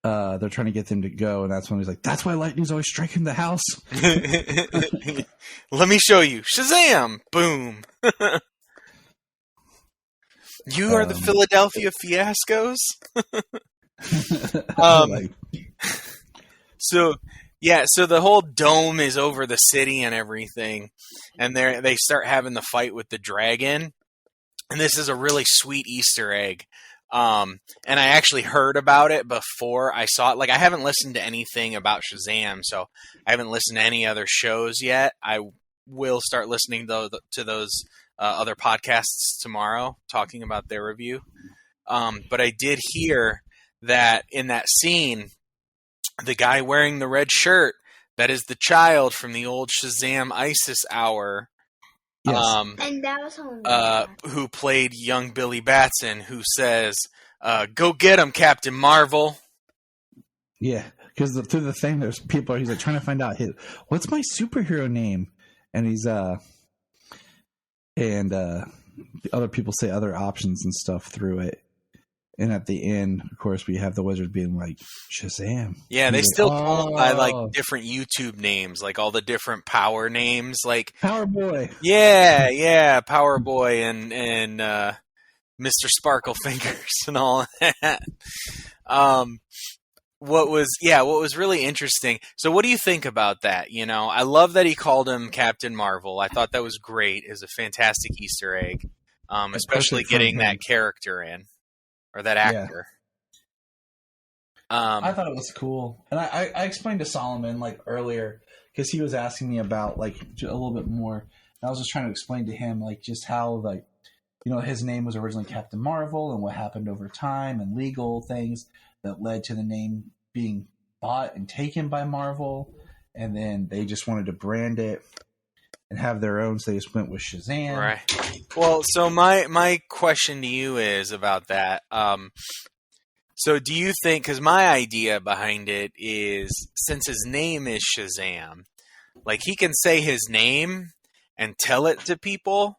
they're trying to get them to go, and that's when he's like, that's why lightning's always striking the house. Let me show you. Shazam! Boom. You are the Philadelphia Fiascos? So the whole dome is over the city and everything, and they start having the fight with the dragon, and this is a really sweet Easter egg. And I actually heard about it before I saw it. Like, I haven't listened to anything about Shazam, so I haven't listened to any other shows yet. I will start listening to those other podcasts tomorrow, talking about their review. But I did hear that in that scene, the guy wearing the red shirt, that is the child from the old Shazam ISIS hour. Yes. And that was Who played young Billy Batson, who says, go get him, Captain Marvel. Yeah, because through the thing, there's people, he's like trying to find out, what's my superhero name? And he's, other people say other options and stuff through it. And at the end, of course, we have the wizard being like, Shazam. Yeah, and they still like, call him by like different YouTube names, like all the different power names, like Power Boy. Yeah, Power Boy and Mr. Sparkle Fingers and all that. What was really interesting. So what do you think about that? You know, I love that he called him Captain Marvel. I thought that was great. It was a fantastic Easter egg, especially getting that character in. Or that actor. Yeah. I thought it was cool. And I explained to Solomon like earlier, because he was asking me about like a little bit more. And I was just trying to explain to him like just how like, you know, his name was originally Captain Marvel and what happened over time and legal things that led to the name being bought and taken by Marvel. And then they just wanted to brand it and have their own, so they just went with Shazam. Right. Well, so my question to you is about that. So do you think, because my idea behind it is, since his name is Shazam, like he can say his name and tell it to people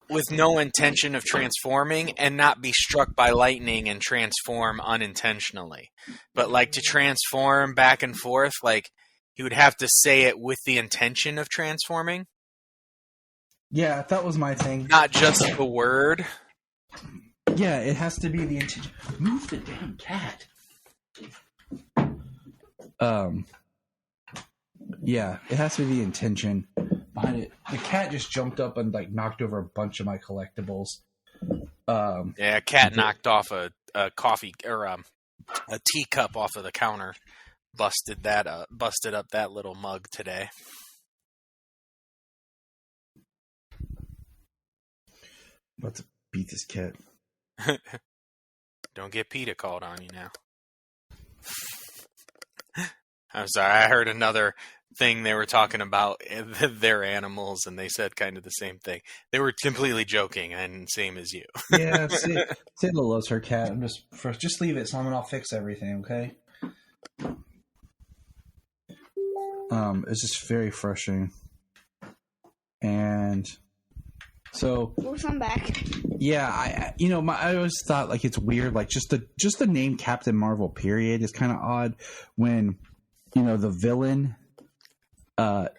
with no intention of transforming and not be struck by lightning and transform unintentionally. But like to transform back and forth, like he would have to say it with the intention of transforming. Yeah, that was my thing. Not just the word. Yeah, it has to be the intention. Move the damn cat. Yeah, it has to be the intention behind it. The cat just jumped up and like knocked over a bunch of my collectibles. Yeah, a cat knocked off a coffee or a teacup off of the counter. Busted up that little mug today. About to beat this cat. Don't get PETA called on you now. I'm sorry, I heard another thing they were talking about their animals, and they said kind of the same thing. They were completely joking, and same as you. Yeah, Sidla loves her cat. Just leave it, Simon. I'll fix everything, okay? It's just very frustrating. And so, I'm back. yeah, I always thought like it's weird, like just the name Captain Marvel period is kind of odd when the villain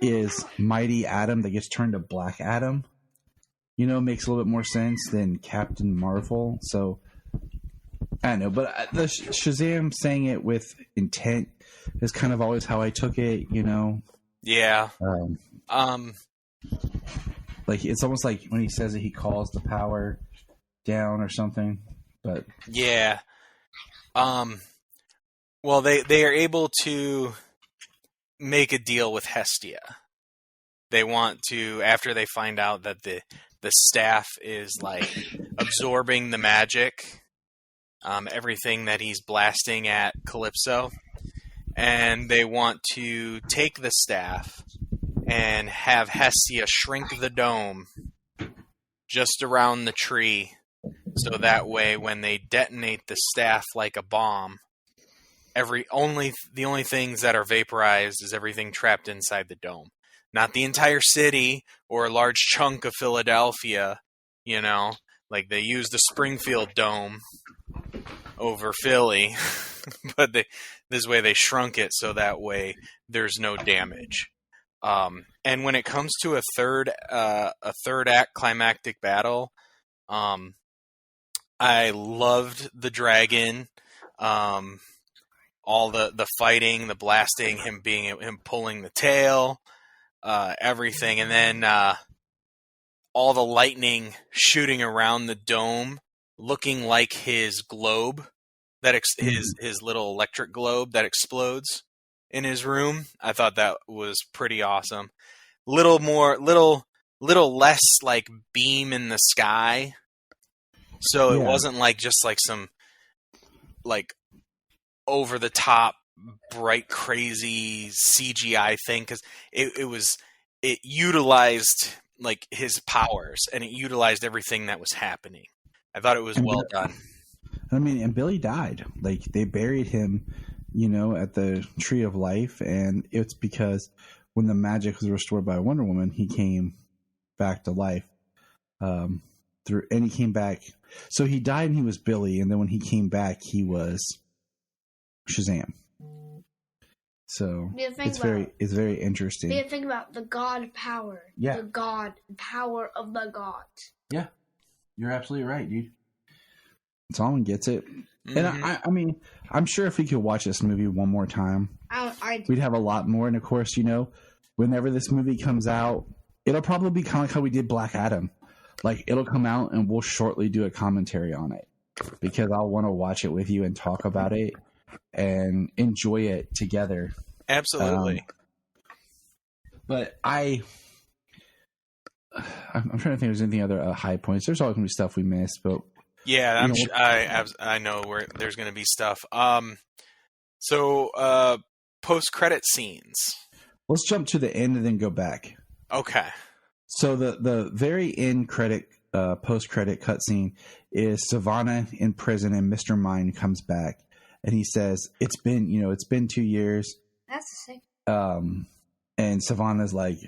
is Mighty Atom that gets turned to Black Adam. Makes a little bit more sense than Captain Marvel. So I don't know, but the Shazam saying it with intent is kind of always how I took it. Yeah. Like it's almost like when he says it, he calls the power down or something. But yeah. Well, they are able to make a deal with Hestia. They want to, after they find out that the staff is like absorbing the magic, everything that he's blasting at Calypso, and they want to take the staff and have Hestia shrink the dome just around the tree, so that way when they detonate the staff like a bomb, the only things that are vaporized is everything trapped inside the dome. Not the entire city or a large chunk of Philadelphia, like they use the Springfield Dome over Philly, but this way they shrunk it so that way there's no damage. And when it comes to a third act climactic battle, I loved the dragon, all the fighting, the blasting, him pulling the tail, everything, and then all the lightning shooting around the dome, looking like his globe his little electric globe that explodes in his room. I thought that was pretty awesome. Little less like beam in the sky, so it wasn't like just like some like over the top bright crazy CGI thing, because it utilized like his powers and it utilized everything that was happening. I thought it was well done. I mean, and Billy died. Like they buried him, at the Tree of Life, and it's because when the magic was restored by Wonder Woman, he came back to life. And he came back. So he died and he was Billy, and then when he came back, he was Shazam. So it's very interesting. You think about the God power. Yeah. The power of the gods. Yeah. You're absolutely right, dude. Solomon gets it. Mm-hmm. And I mean, I'm sure if we could watch this movie one more time, we'd have a lot more. And of course, whenever this movie comes out, it'll probably be kind of like how we did Black Adam. Like, it'll come out and we'll shortly do a commentary on it, because I'll want to watch it with you and talk about it and enjoy it together. Absolutely. But I'm trying to think if there's anything other high points. There's always going to be stuff we missed, but yeah, I know where there's going to be stuff. So post-credit scenes. Let's jump to the end and then go back. Okay. So the very end credit, post-credit cutscene is Savannah in prison, and Mr. Mind comes back, and he says, "It's been 2 years." That's sick. And Savannah's like,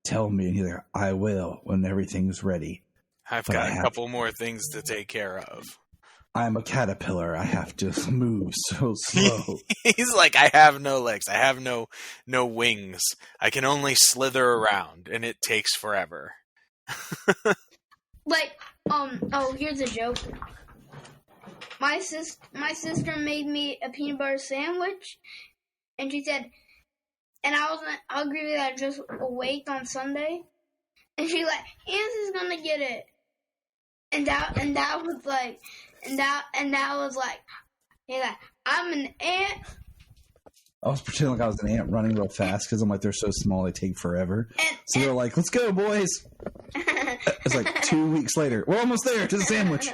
"Tell me," and he's like, "I will when everything's ready." I've got a couple more things to take care of. I'm a caterpillar. I have to move so slow. He's like, I have no legs. I have no wings. I can only slither around, and it takes forever. Here's a joke. My sister made me a peanut butter sandwich, and she said, and I wasn't hungry that I just wait on Sunday. And she's like, Answer's gonna get it. And that was like, he's like, I'm an ant. I was pretending like I was an ant running real fast because I'm like, they're so small, they take forever. So they're like, let's go, boys. It's like 2 weeks later. We're almost there to the sandwich.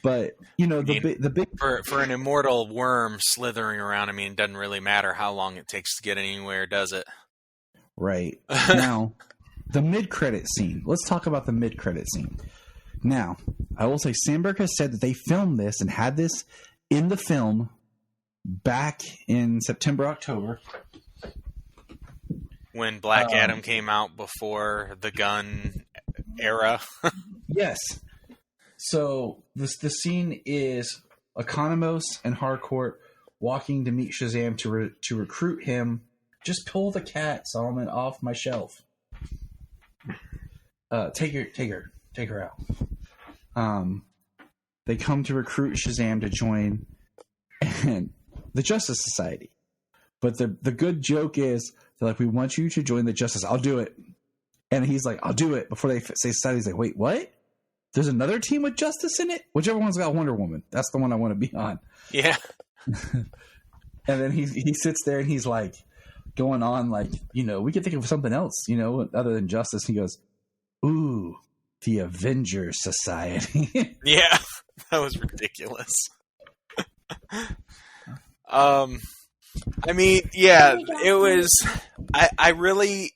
But, you know, the big... For an immortal worm slithering around, I mean, it doesn't really matter how long it takes to get anywhere, does it? Right. Now, the mid-credit scene. Let's talk about the mid-credit scene. Now, I will say Sandberg has said that they filmed this and had this in the film back in September, October. When Black Adam came out before the gun era. Yes. So the scene is Economos and Harcourt walking to meet Shazam to recruit him. Just pull the cat, Solomon, off my shelf. Take her out. They come to recruit Shazam to join the Justice Society. But the good joke is, they're like, we want you to join the Justice. I'll do it. And he's like, I'll do it. Before they say society, he's like, wait, what? There's another team with Justice in it? Whichever one's got Wonder Woman. That's the one I want to be on. Yeah. And then he sits there and he's like, going on like, you know, we could think of something else, you know, other than Justice. He goes, ooh, the Avengers Society. Yeah, that was ridiculous. I mean, yeah, it was. I really,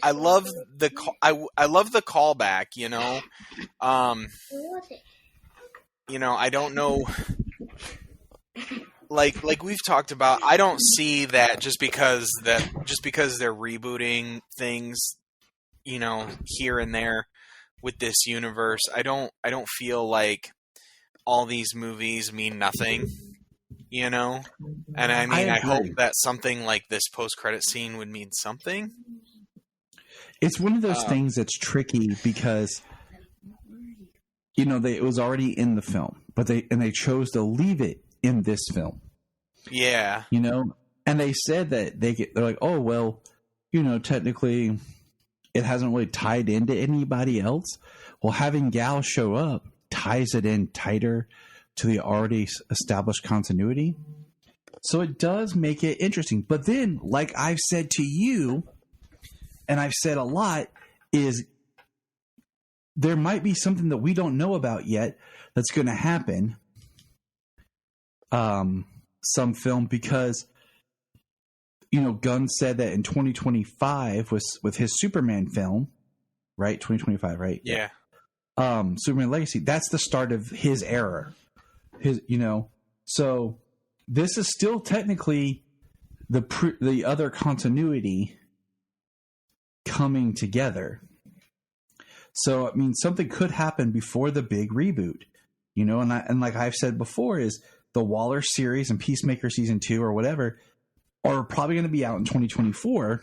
I love the callback. You know, I don't know. Like we've talked about, I don't see that just because they're rebooting things, you know, here and there with this universe. I don't feel like all these movies mean nothing, you know? And I mean, I hope that something like this post-credit scene would mean something. It's one of those things that's tricky because, you know, it was already in the film, but they chose to leave it in this film. Yeah. You know, and they said that they're like, oh, well, you know, technically it hasn't really tied into anybody else. Well, having Gal show up ties it in tighter to the already established continuity. So it does make it interesting. But then, like I've said to you, and I've said a lot, is there might be something that we don't know about yet that's going to happen. Some film, because, you know, Gunn said that in 2025 with his Superman film, right? 2025, right? Yeah. Superman Legacy, that's the start of his era. So this is still technically the other continuity coming together. So, I mean, something could happen before the big reboot, you know, and like I've said before, is the Waller series and Peacemaker season 2 or whatever are probably going to be out in 2024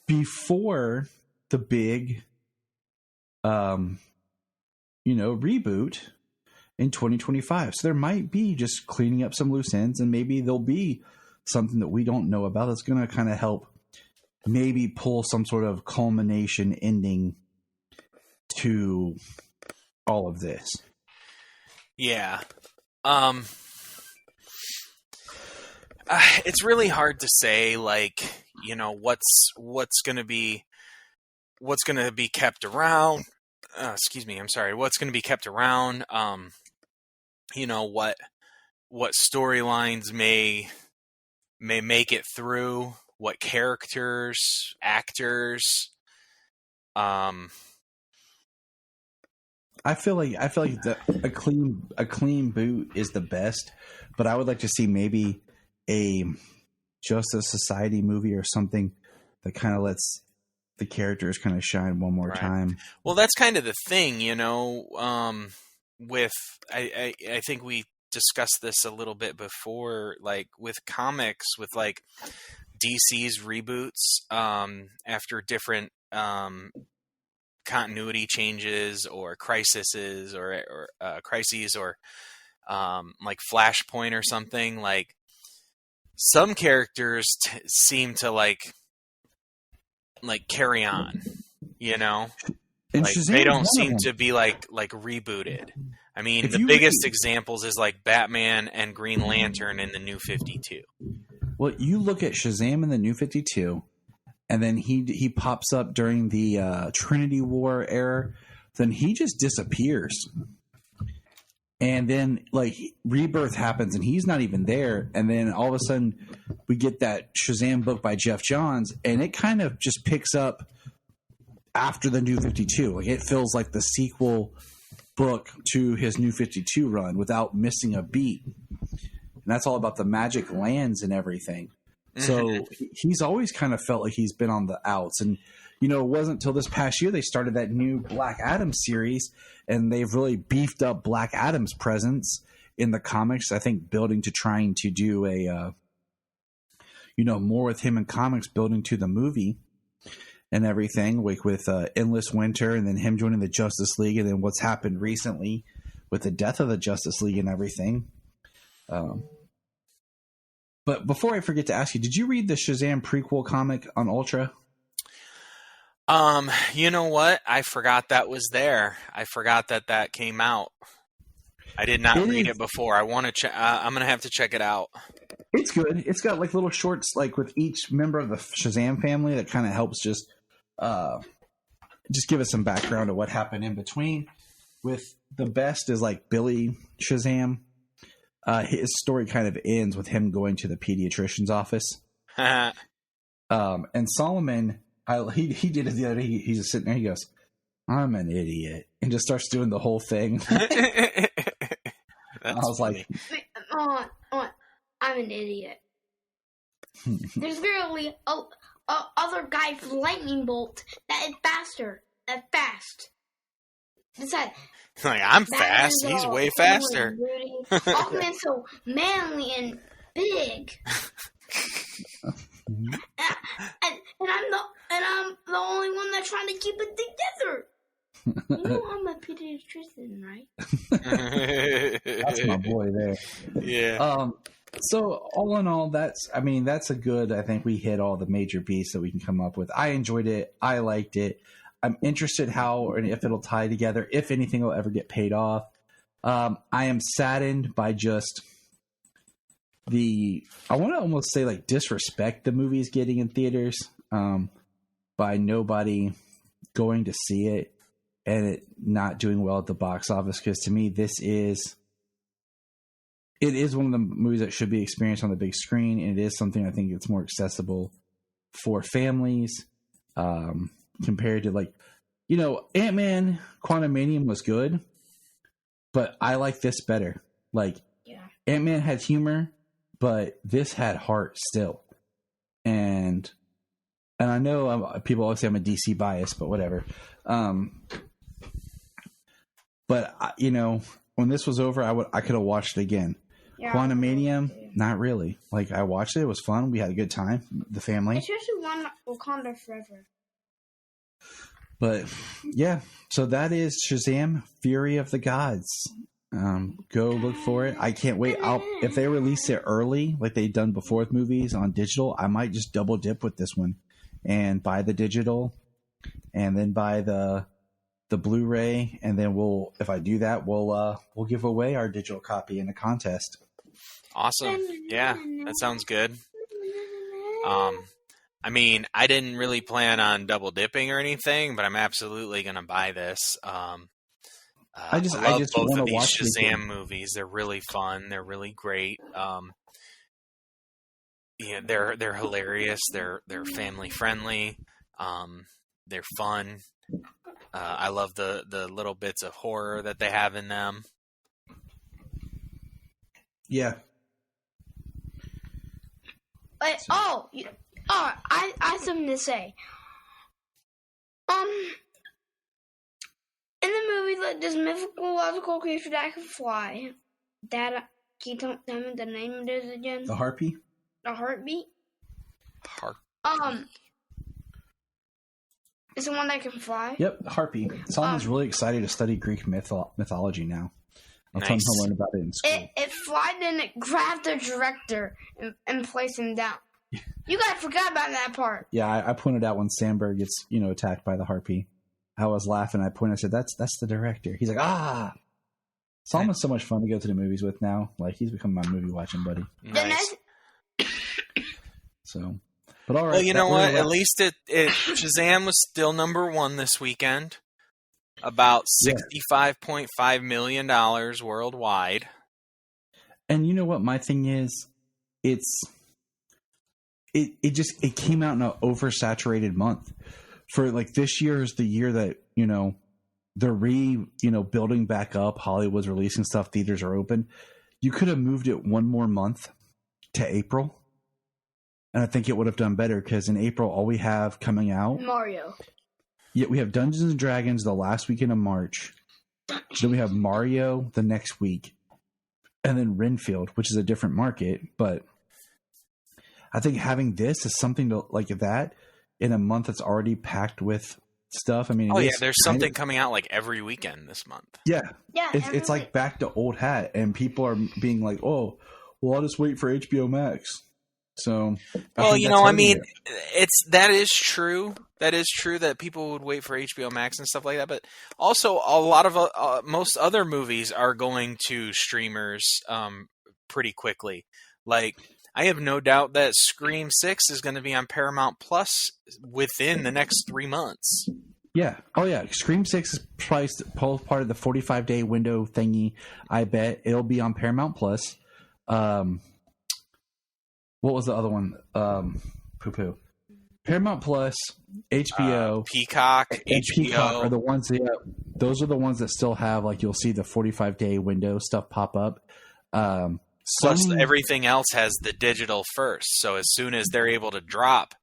before the big, reboot in 2025. So there might be just cleaning up some loose ends, and maybe there'll be something that we don't know about that's going to kind of help maybe pull some sort of culmination ending to all of this. Yeah. It's really hard to say, like, you know, what's going to be kept around. Excuse me. I'm sorry. What's going to be kept around? You know, what storylines may make it through, what characters, actors, I feel like a clean boot is the best, but I would like to see maybe a Justice Society movie or something that kind of lets the characters kind of shine one more time. Well, that's kind of the thing, you know. With I think we discussed this a little bit before, like with comics, with like DC's reboots after different continuity changes or crises or crises or like Flashpoint or something. Like some characters seem to like carry on, you know. And Like Shazam they is don't one of seem them. to be like rebooted. I mean, If the you biggest read- examples is like Batman and Green Lantern in the New 52. Well, you look at Shazam in the New 52, and then he pops up during the Trinity War era, then he just disappears. And then, like, Rebirth happens, and he's not even there. And then all of a sudden, we get that Shazam book by Jeff Johns, and it kind of just picks up after the New 52. Like, it feels like the sequel book to his New 52 run without missing a beat. And that's all about the magic lands and everything. So he's always kind of felt like he's been on the outs. And, you know, it wasn't until this past year they started that new Black Adam series, and they've really beefed up Black Adam's presence in the comics. I think building to trying to do a, more with him in comics, building to the movie and everything, like with Endless Winter, and then him joining the Justice League, and then what's happened recently with the death of the Justice League and everything. But before I forget to ask you, did you read the Shazam prequel comic on Ultra? You know what? I forgot that was there. I forgot that came out. I did not read it before. I want to I'm going to have to check it out. It's good. It's got like little shorts, like with each member of the Shazam family, that kind of helps just give us some background of what happened in between. With the best is like Billy Shazam. His story kind of ends with him going to the pediatrician's office. And Solomon, he did it the other day. He's just sitting there. He goes, "I'm an idiot," and just starts doing the whole thing. I was funny. like, I'm an idiot. There's literally a other guy with lightning bolt that is faster. That's fast. Besides, like, I'm fast. He's way faster. Aquaman's so manly and big. and I'm the only one that's trying to keep it together. You know I'm a pediatrician, right? That's my boy there. Yeah. So all in all, that's a good, I think we hit all the major beats that we can come up with. I enjoyed it. I liked it. I'm interested how and if it'll tie together, if anything will ever get paid off. I am saddened by just I want to almost say like disrespect the movie's getting in theaters by nobody going to see it and it not doing well at the box office. Because to me, it is one of the movies that should be experienced on the big screen, and it is something I think it's more accessible for families. Compared to Ant-Man Quantumanium was good, but I like this better. Like, Ant-Man had humor, but this had heart still. And I know people always say I'm a DC bias, but whatever. But when this was over, I could have watched it again. Yeah, Quantumanium, not really. Like, I watched it. It was fun. We had a good time. The family. Especially one Wakanda Forever. But yeah, so that is Shazam: Fury of the Gods. Go look for it. I can't wait. If they release it early, like they've done before with movies on digital, I might just double dip with this one and buy the digital, and then buy the Blu-ray, and then if I do that, we'll give away our digital copy in a contest. Awesome. Yeah, that sounds good. I mean, I didn't really plan on double dipping or anything, but I'm absolutely going to buy this. I love both of these Shazam movies. They're really fun. They're really great. They're hilarious. They're family friendly. They're fun. I love the little bits of horror that they have in them. Yeah. I have something to say. In the movie, like this mythological creature that can fly. Can you tell me the name of it again? The Harpy? The Heartbeat? Is the one that can fly? Yep, the Harpy. Solomon's really excited to study Greek mythology now. I'll tell him to learn about it in school. It flied and it grabbed the director and placed him down. You guys forgot about that part. Yeah, I pointed out when Sandberg gets attacked by the Harpy. I was laughing. I pointed. I said, "That's the director." He's like, "Ah." Salman's so much fun to go to the movies with now. Like he's become my movie watching buddy. Nice. So, but all right. Well, you know what? At least Shazam was still number one this weekend. About $65.5 million worldwide. And you know what my thing is? It came out in an oversaturated month. For like this year is the year that, they're building back up. Hollywood's releasing stuff. Theaters are open. You could have moved it one more month to April. And I think it would have done better because in April, all we have coming out. Mario. Yeah, we have Dungeons and Dragons the last weekend of March. Then we have Mario the next week. And then Renfield, which is a different market. But I think having this is something to like that in a month that's already packed with stuff. I mean, there's something coming out like every weekend this month. Yeah. Yeah. It's like back to old hat. And people are being like, oh, well, I'll just wait for HBO Max. So, that is true. That is true that people would wait for HBO Max and stuff like that. But also, a lot of most other movies are going to streamers pretty quickly. Like, I have no doubt that Scream 6 is going to be on Paramount Plus within the next 3 months. Yeah. Oh, yeah. Scream 6 is probably part of the 45-day window thingy. I bet it'll be on Paramount Plus. What was the other one? Poo-poo. Paramount Plus, HBO, Peacock, HBO Peacock are the ones. Yeah, those are the ones that still have like you'll see the 45-day window stuff pop up. Plus, everything else has the digital first. So as soon as they're able to drop,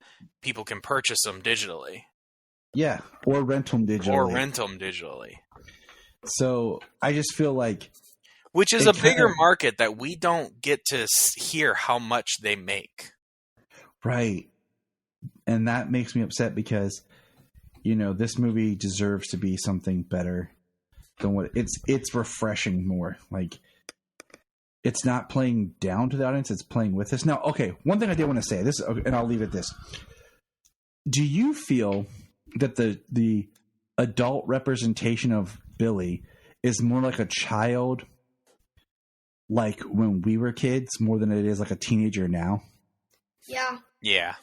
people can purchase them digitally. Yeah, or rent them digitally. So I just feel like, which is a bigger market that we don't get to hear how much they make. Right. And that makes me upset because, this movie deserves to be something better than what it's refreshing more. Like, it's not playing down to the audience. It's playing with us. Now, okay, one thing I did want to say this, and I'll leave it this. Do you feel that the adult representation of Billy is more like a child, like when we were kids, more than it is like a teenager now? Yeah. Yeah.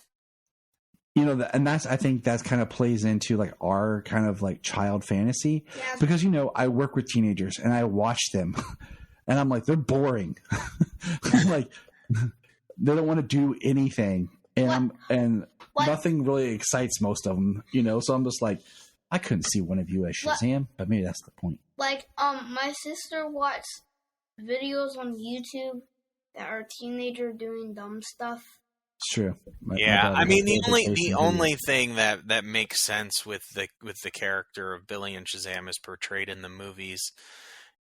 And I think that's kind of plays into like our kind of like child fantasy because, I work with teenagers and I watch them and I'm like, they're boring. Like they don't want to do anything. And nothing really excites most of them, so I'm just like, I couldn't see one of you as Shazam, but maybe that's the point. Like, my sister watched videos on YouTube that are teenager doing dumb stuff. It's true. I mean, the only thing that makes sense with the character of Billy and Shazam as portrayed in the movies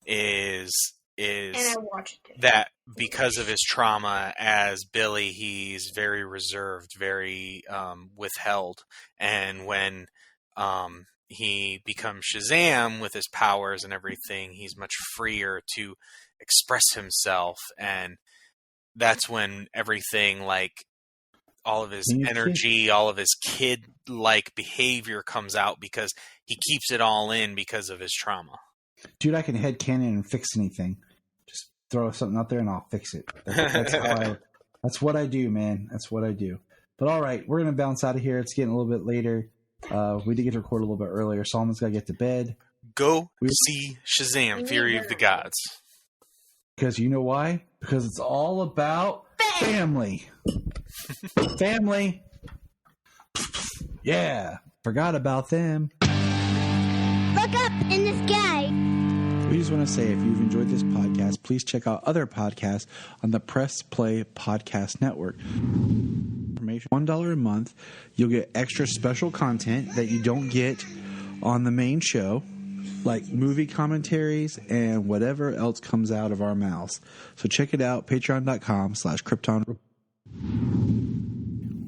is and I watched it. That because of his trauma as Billy, he's very reserved, very withheld, and when he becomes Shazam with his powers and everything, he's much freer to express himself, and that's when everything like all of his energy, all of his kid-like behavior comes out because he keeps it all in because of his trauma. Dude, I can headcanon and fix anything. Just throw something out there and I'll fix it. That's what I do, man. That's what I do. But all right, we're going to bounce out of here. It's getting a little bit later. We did get to record a little bit earlier. Solomon's got to get to bed. Go see Shazam, Fury of the Gods. Because you know why? Because it's all about family. Family. Yeah. Forgot about them. Look up in the sky. We just want to say if you've enjoyed this podcast, please check out other podcasts on the Press Play Podcast Network. Information $1 a month. You'll get extra special content that you don't get on the main show, like movie commentaries and whatever else comes out of our mouths. So check it out, patreon.com/Krypton.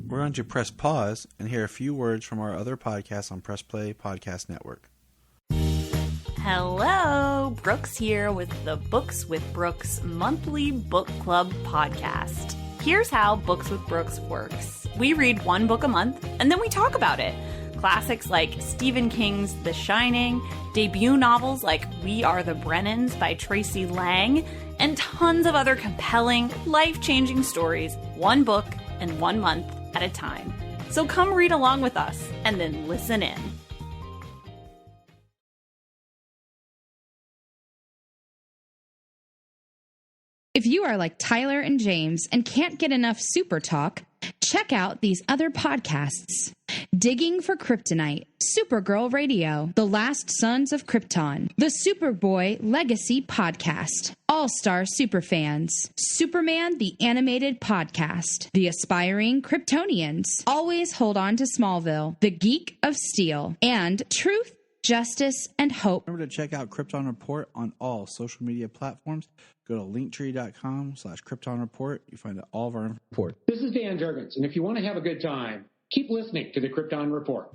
We're going to press pause and hear a few words from our other podcasts on Press Play Podcast Network. Hello, Brooks here with the Books with Brooks monthly book club podcast. Here's how Books with Brooks works. We read one book a month and then we talk about it. classics like Stephen King's The Shining, debut novels like We Are the Brennans by Tracy Lang, and tons of other compelling, life-changing stories, one book and 1 month at a time. So come read along with us and then listen in. If you are like Tyler and James and can't get enough Super Talk, check out these other podcasts. Digging for Kryptonite, Supergirl Radio, The Last Sons of Krypton, the Superboy Legacy Podcast, All-Star Superfans, Superman the Animated Podcast, The Aspiring Kryptonians, Always Hold On to Smallville, The Geek of Steel, and Truth, Justice, and Hope. Remember to check out Krypton Report on all social media platforms. Go to linktree.com/Krypton Report. You find out all of our report. This is Dan Jurgens, and if you want to have a good time, keep listening to the Krypton Report.